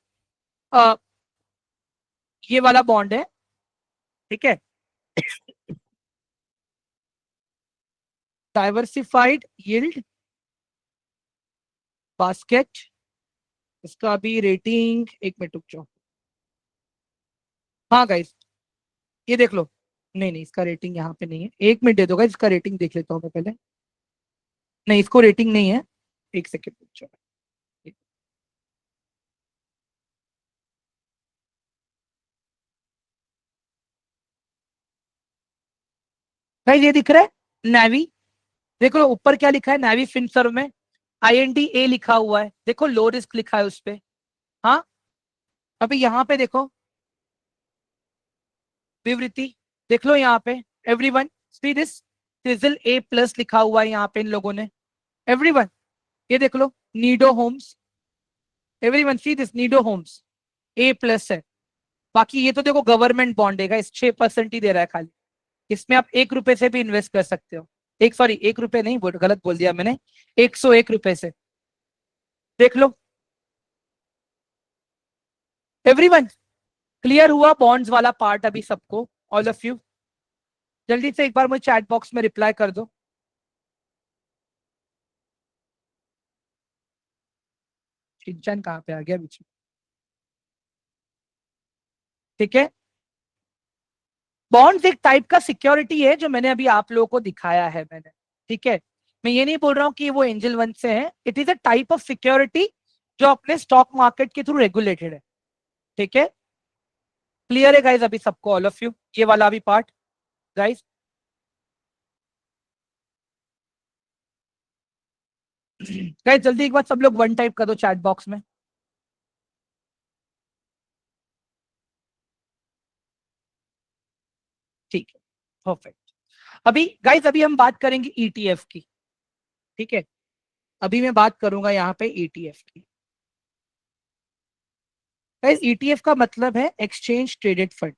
अ, ये वाला बॉन्ड है, ठीक है, डाइवर्सिफाइड यील्ड बास्केट। इसका अभी रेटिंग, एक मिनट रुक जाओ। हाँ गाइस, ये देख लो। नहीं नहीं, इसका रेटिंग यहाँ पे नहीं है, एक मिनट दे दो गाइस, इसका रेटिंग देख लेता हूँ मैं पहले। नहीं, इसको रेटिंग नहीं है। एक सेकेंड रुक जाओ। गाइस ये दिख रहा है नेवी, देख लो ऊपर क्या लिखा है, नेवी फिनसर्व में IND-A लिखा हुआ है, देखो लो रिस्क लिखा है उस पे। हाँ, अभी यहाँ पे देखो विवृति, देख लो यहाँ पे, everyone see this, sizzle A+ लिखा हुआ है यहाँ पे इन लोगों ने, एवरीवन। ये देख लो Nido homes, everyone see this, Nido homes A+ है। बाकी ये तो देखो गवर्नमेंट बॉन्ड है, इस 6% ही दे रहा है खाली। इसमें आप 1 रुपए से भी इन्वेस्ट कर सकते हो। एक, सॉरी, 1 रुपए नहीं, गलत बोल दिया मैंने, 101 रुपए से। देख लो एवरीवन, क्लियर हुआ बॉन्ड्स वाला पार्ट अभी सबको, ऑल ऑफ यू? जल्दी से एक बार मुझे चैट बॉक्स में रिप्लाई कर दो। शिनचैन कहाँ पे आ गया बीच में? ठीक है, बॉन्ड्स एक टाइप का सिक्योरिटी है जो मैंने अभी आप लोगों को दिखाया है मैंने, ठीक है। मैं ये नहीं बोल रहा हूँ कि वो एंजल वन से है, it is a type of security जो अपने स्टॉक मार्केट के थ्रू रेगुलेटेड है, ठीक है। क्लियर है गाइज अभी सबको, ऑल ऑफ यू, ये वाला अभी पार्ट गाइज? गाइज जल्दी एक बार सब लोग वन टाइप कर दो चैट बॉक्स में। ठीक है, परफेक्ट। अभी गाइज अभी हम बात करेंगे ETF की, ठीक है। अभी मैं बात करूंगा यहाँ पे ETF की। गाइज ETF का मतलब है एक्सचेंज ट्रेडेड फंड,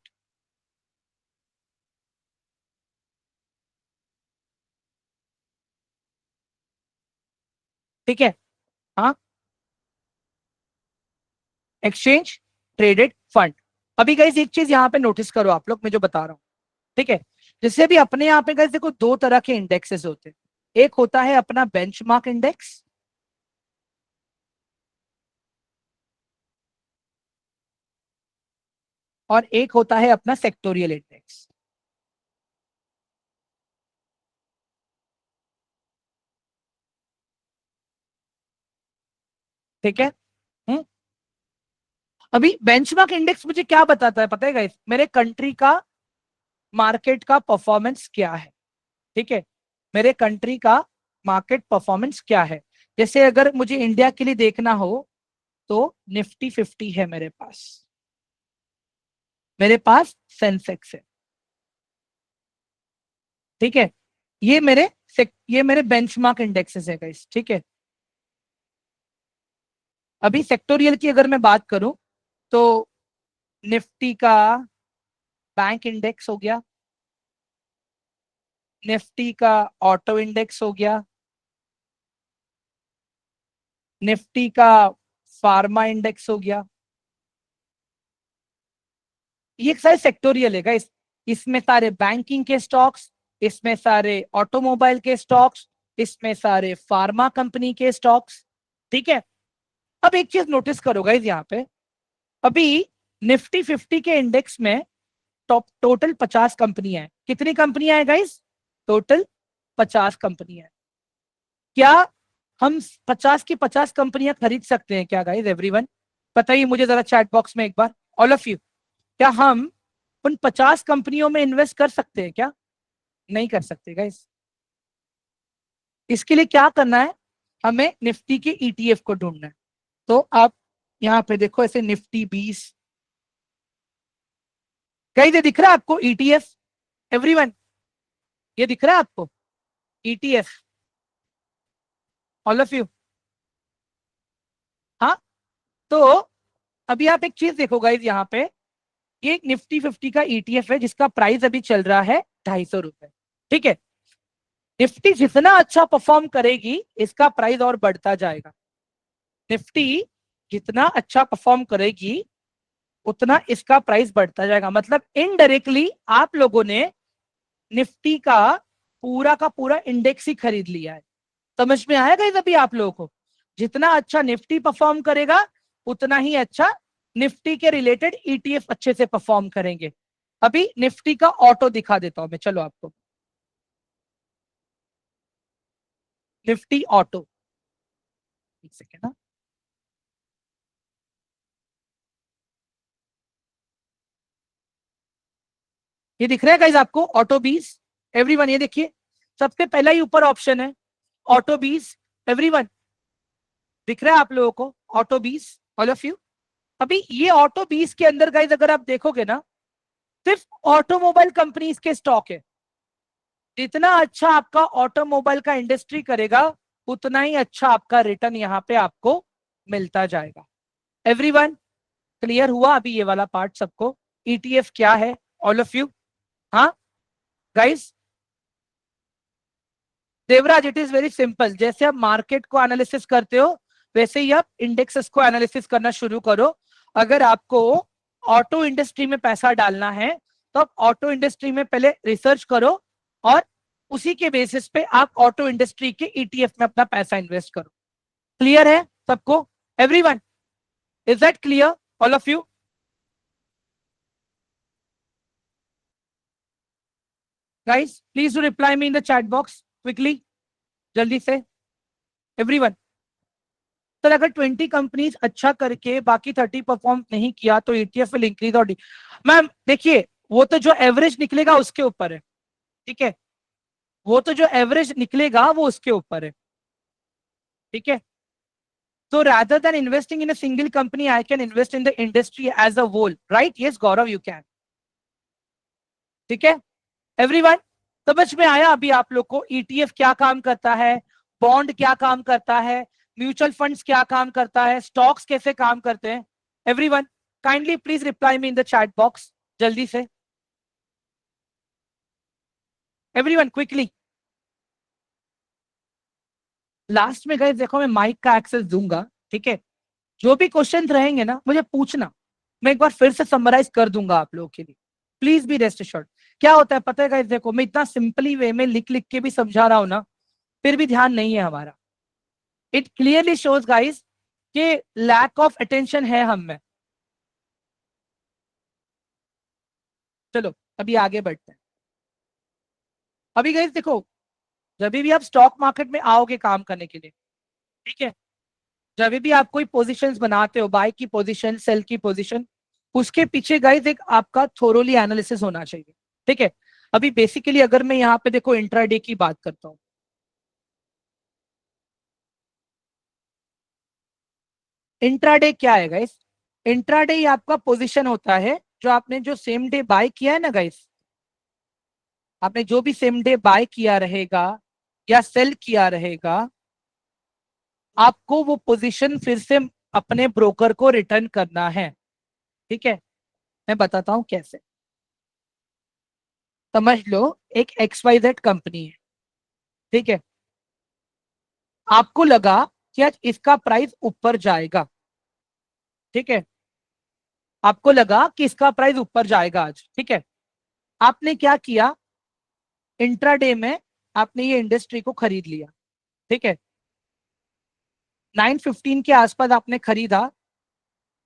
ठीक है। हाँ, एक्सचेंज ट्रेडेड फंड। अभी गाइज एक चीज यहाँ पे नोटिस करो आप लोग, मैं जो बता रहा हूँ, ठीक है। जैसे अभी अपने यहाँ पे गाइज देखो दो तरह के इंडेक्सेस होते हैं, एक होता है अपना बेंचमार्क इंडेक्स, और एक होता है अपना सेक्टोरियल इंडेक्स, ठीक है। हम्म। अभी बेंचमार्क इंडेक्स मुझे क्या बताता है पता है गाइस, मेरे कंट्री का मार्केट का परफॉर्मेंस क्या है, ठीक है। मेरे कंट्री का मार्केट परफॉर्मेंस क्या है। जैसे अगर मुझे इंडिया के लिए देखना हो तो Nifty 50 है मेरे पास, मेरे पास सेंसेक्स है, ठीक है। ये मेरे ये मेरे बेंचमार्क इंडेक्सेस है गाइस, ठीक है। अभी सेक्टोरियल की अगर मैं बात करूं तो निफ्टी का बैंक इंडेक्स हो गया, निफ्टी का ऑटो इंडेक्स हो गया, निफ्टी का फार्मा इंडेक्स हो गया। ये सारे सेक्टोरियल है गाइस, इसमें सारे बैंकिंग के स्टॉक्स, इसमें सारे ऑटोमोबाइल के स्टॉक्स, इसमें सारे फार्मा कंपनी के स्टॉक्स, ठीक है। अब एक चीज नोटिस करो गाइस यहाँ पे, अभी निफ्टी 50 के इंडेक्स में टॉप टोटल 50 कंपनियां हैं। कितनी कंपनियां हैं गाइस? टोटल 50 कंपनियां हैं। क्या हम 50 की 50 कंपनियां खरीद सकते हैं क्या गाइस? एवरीवन बताइए मुझे जरा चैट बॉक्स में एक बार, ऑल ऑफ यू, क्या हम उन 50 कंपनियों में इन्वेस्ट कर सकते हैं क्या? नहीं कर सकते गाइस। इसके लिए क्या करना है? हमें निफ्टी के ईटीएफ को ढूंढना है। तो आप यहाँ पे देखो ऐसे निफ्टी 20, कहीं से दिख रहा है आपको ईटीएफ? एवरीवन ये दिख रहा है आपको ईटीएफ? All of you? हाँ। तो अभी आप एक चीज देखो गाइज, यहाँ पे ये एक निफ्टी 50 का ईटीएफ है जिसका प्राइस अभी चल रहा है 250 रुपए। ठीक है, निफ्टी जितना अच्छा परफॉर्म करेगी इसका प्राइस और बढ़ता जाएगा। निफ्टी जितना अच्छा परफॉर्म करेगी उतना इसका प्राइस बढ़ता जाएगा। मतलब इनडायरेक्टली आप लोगों ने निफ्टी का पूरा इंडेक्स ही खरीद लिया है। समझ में आएगा इस अभी आप लोगों को? जितना अच्छा निफ्टी परफॉर्म करेगा उतना ही अच्छा निफ्टी के रिलेटेड ईटीएफ अच्छे से परफॉर्म करेंगे। अभी निफ्टी का ऑटो दिखा देता हूं मैं, चलो आपको निफ्टी ऑटो, एक सेकेंड ना। ये दिख रहा है गाइज आपको ऑटो 20? एवरीवन ये देखिए, सबसे पहला ही ऊपर ऑप्शन है ऑटो 20। एवरीवन दिख रहा है आप लोगों को ऑटो 20? All of you? अभी ये ऑटो 20 के अंदर गाइज अगर आप देखोगे ना, सिर्फ ऑटोमोबाइल कंपनीज के स्टॉक है। जितना अच्छा आपका ऑटोमोबाइल का इंडस्ट्री करेगा उतना ही अच्छा आपका रिटर्न यहाँ पे आपको मिलता जाएगा। एवरीवन क्लियर हुआ अभी ये वाला पार्ट सबको? ईटीएफ क्या है? All of you? हाँ guys? Devraj it is very simple, जैसे आप मार्केट को एनालिसिस करते हो वैसे ही आप इंडेक्सेस को एनालिसिस करना शुरू करो। अगर आपको ऑटो इंडस्ट्री में पैसा डालना है तो आप ऑटो इंडस्ट्री में पहले रिसर्च करो और उसी के बेसिस पे आप ऑटो इंडस्ट्री के ईटीएफ में अपना पैसा इन्वेस्ट करो। क्लियर है सबको? Everyone is that clear? All of you? Guys please do reply me in the chat box quickly, जल्दी से। एवरीवन सर अगर 20 कंपनीज अच्छा करके बाकी 30 परफॉर्म नहीं किया तो ईटीएफ विल इंक्रीज और मैम देखिए, वो तो जो एवरेज निकलेगा उसके ऊपर है। ठीक है, वो तो जो एवरेज निकलेगा वो उसके ऊपर है। ठीक है, तो rather than investing in a single company I can invest in the industry as a whole, right? Yes Gaurav you can। ठीक है एवरीवन, समझ में आया अभी आप लोग को ईटीएफ क्या काम करता है, बॉन्ड क्या काम करता है, म्यूचुअल फंड्स क्या काम करता है, स्टॉक्स कैसे काम करते हैं? Everyone kindly please reply me in the chat box जल्दी से। Everyone quickly. लास्ट में गए देखो मैं माइक का एक्सेस दूंगा, ठीक है? जो भी क्वेश्चन रहेंगे ना मुझे पूछना, मैं एक बार फिर से समराइज कर दूंगा आप लोगों के लिए। Please be rest assured. क्या होता है पता है गाइस, देखो मैं इतना सिंपली वे में लिख लिख के भी समझा रहा हूं ना, फिर भी ध्यान नहीं है हमारा। इट क्लियरली शोज गाइस कि लैक ऑफ अटेंशन है हम में। चलो अभी आगे बढ़ते हैं। अभी गाइस देखो, जब भी आप स्टॉक मार्केट में आओगे काम करने के लिए, ठीक है, जब भी आप कोई पोजीशंस बनाते हो, बाय की पोजीशन, सेल की पोजीशन, उसके पीछे गाइस एक आपका थोरोली एनालिसिस होना चाहिए। ठीक है, अभी बेसिकली अगर मैं यहाँ पे देखो इंट्राडे की बात करता हूँ, इंट्राडे क्या है गाइस? इंट्राडे ही आपका पोजीशन होता है जो आपने जो सेम डे बाय किया है ना गाइस, आपने जो भी सेम डे बाय किया रहेगा या सेल किया रहेगा, आपको वो पोजीशन फिर से अपने ब्रोकर को रिटर्न करना है। ठीक है, मैं बताता हूं कैसे। समझ लो एक XYZ कंपनी है, ठीक है, आपको लगा कि आज इसका प्राइस ऊपर जाएगा, ठीक है, आपको लगा कि इसका प्राइस ऊपर जाएगा आज, ठीक है, आपने क्या किया, इंट्राडे में आपने ये इंडस्ट्री को खरीद लिया। ठीक है, 9:15 के आसपास आपने खरीदा,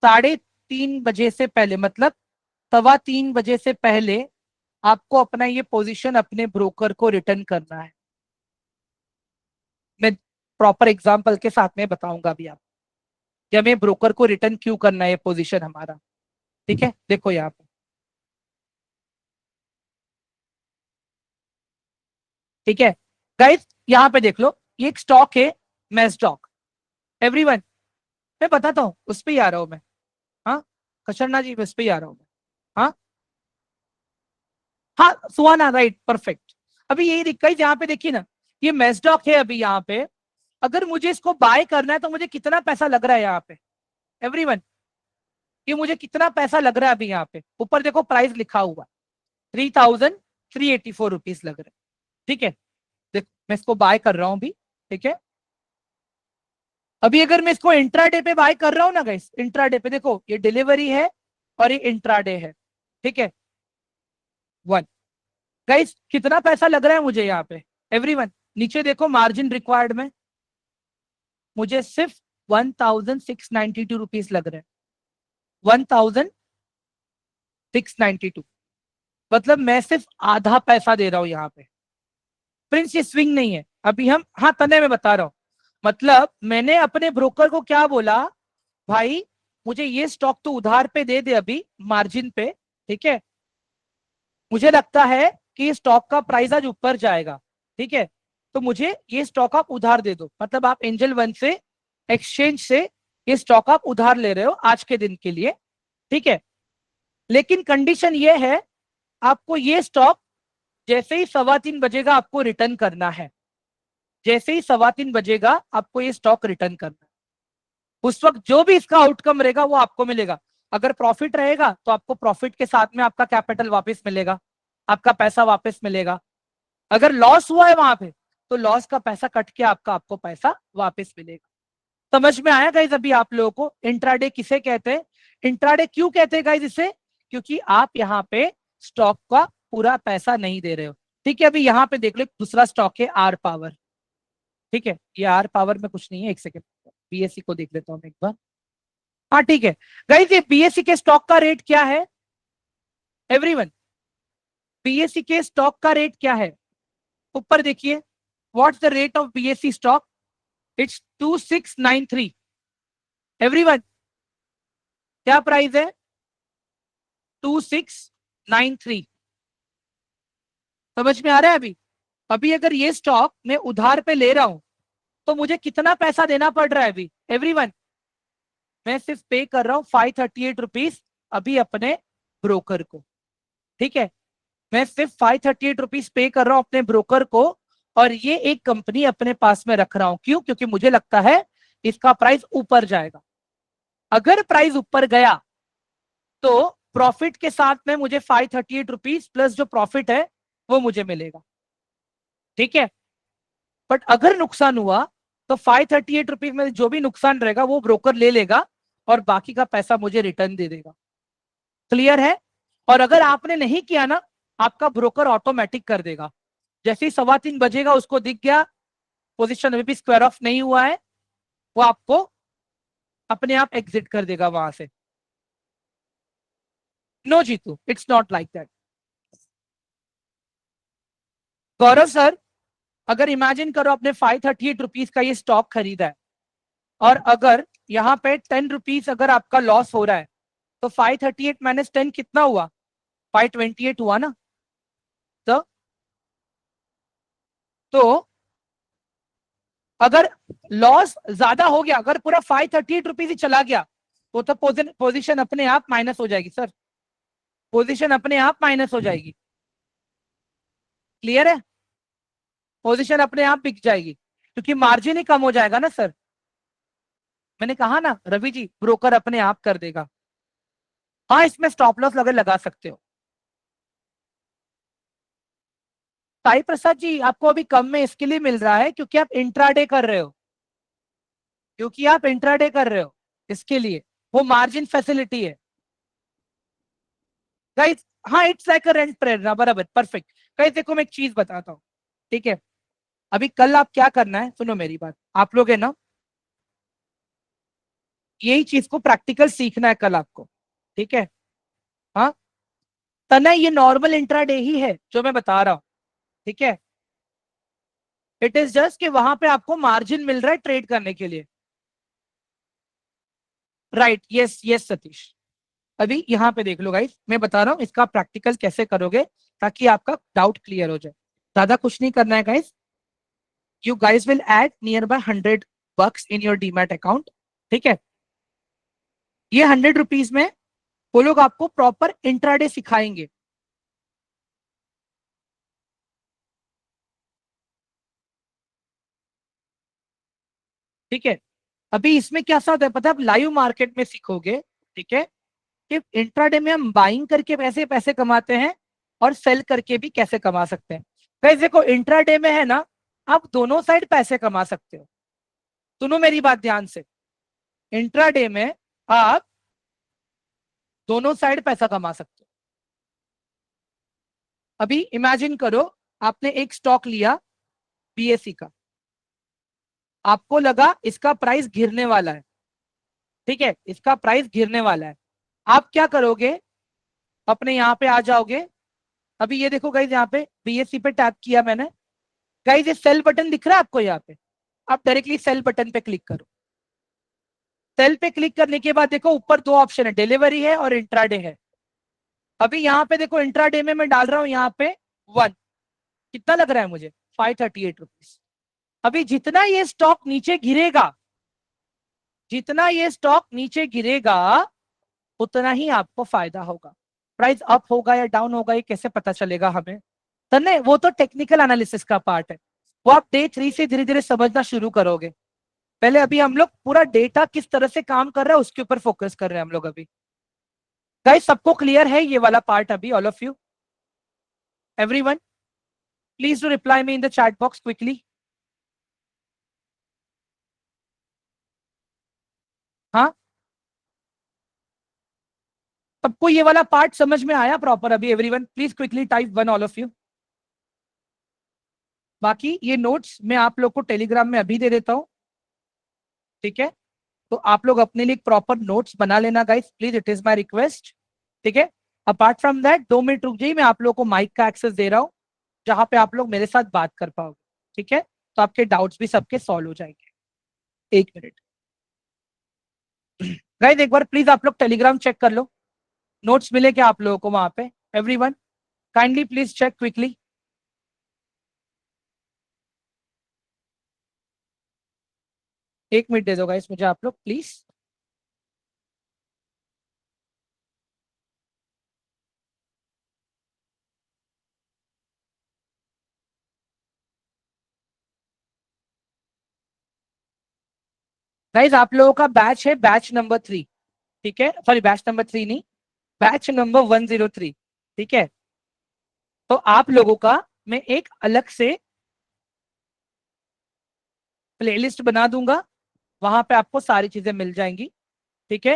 साढ़े 3 बजे से पहले, मतलब 3:15 बजे से पहले आपको अपना ये पोजीशन अपने ब्रोकर को रिटर्न करना है। मैं प्रॉपर एग्जांपल के साथ में बताऊंगा अभी आप कि हमें ब्रोकर को रिटर्न क्यों करना है ये पोजीशन हमारा। ठीक है, देखो यहाँ पे, ठीक है गाइस, यहाँ पे देख लो, ये एक स्टॉक है, मैस्डॉक। एवरीवन, मैं बताता हूँ, उस पे ही आ रहा हूँ मैं। हाँ, कशरना जी, उस पे ही आ रहा हूँ मैं। हाँ हाँ, सुहाना, राइट, परफेक्ट। अभी यही गाइस, यहाँ पे देखिए ना, ये मैस्डॉक है अभी यहाँ पे। अगर मुझे इसको बाय करना है तो मुझे कितना पैसा लग रहा है यहाँ पे? एवरीवन, ये मुझे कितना पैसा लग रहा है अभी यहाँ पे? ऊपर देखो प्राइस लिखा हुआ, 3,384 लग रहा है। ठीक है, देखो मैं इसको बाय कर रहा हूँ अभी। ठीक है, अभी अगर मैं इसको इंट्राडे पे बाय कर रहा हूँ ना गाइस, इंट्राडे पे देखो, ये डिलीवरी है और ये इंट्राडे है। ठीक है, वन, गाइस कितना पैसा लग रहा है मुझे यहाँ पे? एवरीवन, नीचे देखो मार्जिन रिक्वायर्ड में मुझे सिर्फ 1,692 रुपीज लग रहे हैं। 1,692, मतलब मैं सिर्फ आधा पैसा दे रहा हूं यहाँ पे। प्रिंस, ये स्विंग नहीं है अभी हम, हाँ तने में बता रहा हूं, मतलब मैंने अपने ब्रोकर को क्या बोला, भाई मुझे ये स्टॉक तो उधार पे दे दे अभी मार्जिन पे। ठीक है, मुझे लगता है कि स्टॉक का प्राइस आज ऊपर जाएगा। ठीक है, तो मुझे ये स्टॉक आप उधार दे दो, मतलब आप एंजल वन से, एक्सचेंज से ये स्टॉक आप उधार ले रहे हो आज के दिन के लिए। ठीक है, लेकिन कंडीशन ये है, आपको ये स्टॉक जैसे ही 3:15 बजेगा आपको रिटर्न करना है। जैसे ही 3:15 बजेगा आपको ये स्टॉक रिटर्न करना है। उस वक्त जो भी इसका आउटकम रहेगा वो आपको मिलेगा। अगर प्रॉफिट रहेगा तो आपको प्रॉफिट के साथ में आपका कैपिटल वापस मिलेगा, आपका पैसा वापस मिलेगा। अगर लॉस हुआ है वहां पे, तो लॉस का पैसा कट के आपका आपको पैसा वापस मिलेगा। समझ में आया गाइज अभी आप लोगों को इंट्राडे किसे कहते हैं? इंट्राडे क्यों कहते हैं गाइज इसे? क्योंकि आप यहाँ पे स्टॉक का पूरा पैसा नहीं दे रहे हो। ठीक है, अभी यहाँ पे देख लो, दूसरा स्टॉक है आर पावर। ठीक है, ये आर पावर में कुछ नहीं है, एक सेकेंड, बीएससी को देख लेता हूँ एक बार। हाँ ठीक है गाइज, ये बीएससी के स्टॉक का रेट क्या है? एवरीवन, बीएससी के स्टॉक का रेट क्या है? ऊपर देखिए, what's the rate of BSc stock? It's 2693। Everyone, क्या प्राइस है? 2693। समझ में आ रहा है अभी? अभी अगर ये स्टॉक मैं उधार पे ले रहा हूं तो मुझे कितना पैसा देना पड़ रहा है अभी? एवरीवन, मैं सिर्फ पे कर रहा हूं 538 रुपीज अभी अपने ब्रोकर को। ठीक है, मैं सिर्फ 538 रुपीज पे कर रहा हूं अपने ब्रोकर को, और ये एक कंपनी अपने पास में रख रहा हूं। क्यों? क्योंकि मुझे लगता है इसका प्राइस ऊपर जाएगा। अगर प्राइस ऊपर गया तो प्रॉफिट के साथ में मुझे 538 रुपीज प्लस जो प्रॉफिट है वो मुझे मिलेगा। ठीक है, बट अगर नुकसान हुआ तो 538 रुपीज में जो भी नुकसान रहेगा वो ब्रोकर ले लेगा और बाकी का पैसा मुझे रिटर्न दे देगा। क्लियर है? और अगर आपने नहीं किया ना, आपका ब्रोकर ऑटोमेटिक कर देगा। जैसे ही 3:15 बजेगा, उसको दिख गया पोजीशन अभी भी स्क्वायर ऑफ नहीं हुआ है, वो आपको अपने आप एग्जिट कर देगा वहां से। No Jitu, it's not like that. Gaurav sir, अगर इमेजिन करो आपने 538 रुपीज का ये स्टॉक खरीदा है, और अगर यहाँ पे 10 रुपीज अगर आपका लॉस हो रहा है, तो 538 - 10 कितना हुआ? 528 हुआ ना? तो अगर लॉस ज्यादा हो गया, अगर पूरा 538 रुपीज ही चला गया, तो पोजीशन अपने आप माइनस हो जाएगी सर। पोजीशन अपने आप माइनस हो जाएगी। क्लियर है? पोजीशन अपने आप बिक जाएगी क्योंकि मार्जिन ही कम हो जाएगा ना सर। मैंने कहा ना रवि जी, ब्रोकर अपने आप कर देगा। हाँ, इसमें स्टॉप लॉस लगे लगा सकते हो। साई प्रसाद जी, आपको अभी कम में इसके लिए मिल रहा है क्योंकि आप इंट्राडे कर रहे हो, क्योंकि आप इंट्राडे कर रहे हो, इसके लिए वो मार्जिन फैसिलिटी है गाइस। हाँ, इट्स लाइक अ रेंट प्रेरणा, बराबर, परफेक्ट। गाइस देखो, मैं एक चीज बताता हूँ। ठीक है, अभी कल आप क्या करना है, सुनो मेरी बात, आप लोग है ना, यही चीज को प्रैक्टिकल सीखना है कल आपको। ठीक है। हाँ, तनय ये नॉर्मल इंट्राडे ही है जो मैं बता रहा हूं, ठीक है। इट इज जस्ट कि वहां पे आपको मार्जिन मिल रहा है ट्रेड करने के लिए। Right, yes yes Satish. अभी यहाँ पे देख लो गाइस, मैं बता रहा हूँ इसका प्रैक्टिकल कैसे करोगे ताकि आपका डाउट क्लियर हो जाए। ज्यादा कुछ नहीं करना है guys. You guys will add near by 100 bucks in your demat account, ठीक है। ये 100 रुपीज में वो लोग आपको प्रॉपर इंट्राडे सिखाएंगे। ठीक है। अभी इसमें क्या सा होता है पता है, आप लाइव मार्केट में सीखोगे, ठीक है, कि इंट्राडे में हम बाइंग करके पैसे पैसे कमाते हैं और सेल करके भी कैसे कमा सकते हैं। गाइस देखो, इंट्राडे में है ना, आप दोनों साइड पैसे कमा सकते हो। सुनो मेरी बात ध्यान से, इंट्राडे में आप दोनों साइड पैसा कमा सकते हो। अभी इमेजिन करो, आपने एक स्टॉक लिया बीएससी का, आपको लगा इसका प्राइस गिरने वाला है, ठीक है, इसका प्राइस गिरने वाला है। आप क्या करोगे, अपने यहाँ पे आ जाओगे। अभी ये देखो गाइज, यहाँ पे बीएससी पे टैप किया मैंने। गाइज ये सेल बटन दिख रहा है आपको यहाँ पे, आप डायरेक्टली सेल बटन पे क्लिक करो। सेल पे क्लिक करने के बाद देखो ऊपर दो ऑप्शन है, डिलीवरी है और इंट्राडे है। अभी यहाँ पे देखो इंट्राडे में मैं डाल रहा हूँ यहाँ पे 1, कितना लग रहा है मुझे, 538 रुपीज। अभी जितना ये स्टॉक नीचे गिरेगा, जितना ये स्टॉक नीचे गिरेगा उतना ही आपको फायदा होगा। प्राइस अप होगा या डाउन होगा ये कैसे पता चलेगा हमें, तो नहीं, वो तो टेक्निकल एनालिसिस का पार्ट है, वो आप डे 3 से धीरे धीरे समझना शुरू करोगे। पहले अभी हम लोग पूरा डेटा किस तरह से काम कर रहा है उसके ऊपर फोकस कर रहे हैं हम लोग अभी। गाइस सबको क्लियर है ये वाला पार्ट अभी, all of you, everyone, please do reply me in the chat box quickly. हाँ, सबको ये वाला पार्ट समझ में आया प्रॉपर अभी, everyone please quickly type 1, all of you. बाकी ये नोट्स मैं आप लोग को टेलीग्राम में अभी दे देता हूँ, ठीक है। तो आप लोग अपने लिए प्रॉपर नोट्स बना लेना guys, please, it is my request, ठीक है। अपार्ट फ्रॉम दैट 2 मिनट रुक जाइए, मैं आप लोग को माइक का एक्सेस दे रहा हूँ जहां पे आप लोग मेरे साथ बात कर पाओगे, ठीक है। तो आपके डाउट्स भी सबके सॉल्व हो जाएंगे। 1 मिनट गाइस, एक बार प्लीज आप लोग टेलीग्राम चेक कर लो, नोट्स मिले क्या आप लोगों को वहां पे, everyone kindly please check quickly. 1 minute दे दो गाइस मुझे आप लोग प्लीज। गाइस आप लोगों का बैच है बैच नंबर 3, ठीक है, सॉरी बैच नंबर 3 नहीं, बैच नंबर 103, ठीक है। तो आप लोगों का मैं एक अलग से प्लेलिस्ट बना दूंगा, वहां पे आपको सारी चीजें मिल जाएंगी, ठीक है।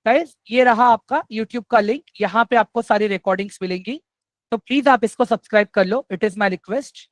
गाइस ये रहा आपका यूट्यूब का लिंक, यहाँ पे आपको सारी रिकॉर्डिंग्स मिलेंगी, तो प्लीज आप इसको सब्सक्राइब कर लो, इट इज माय रिक्वेस्ट।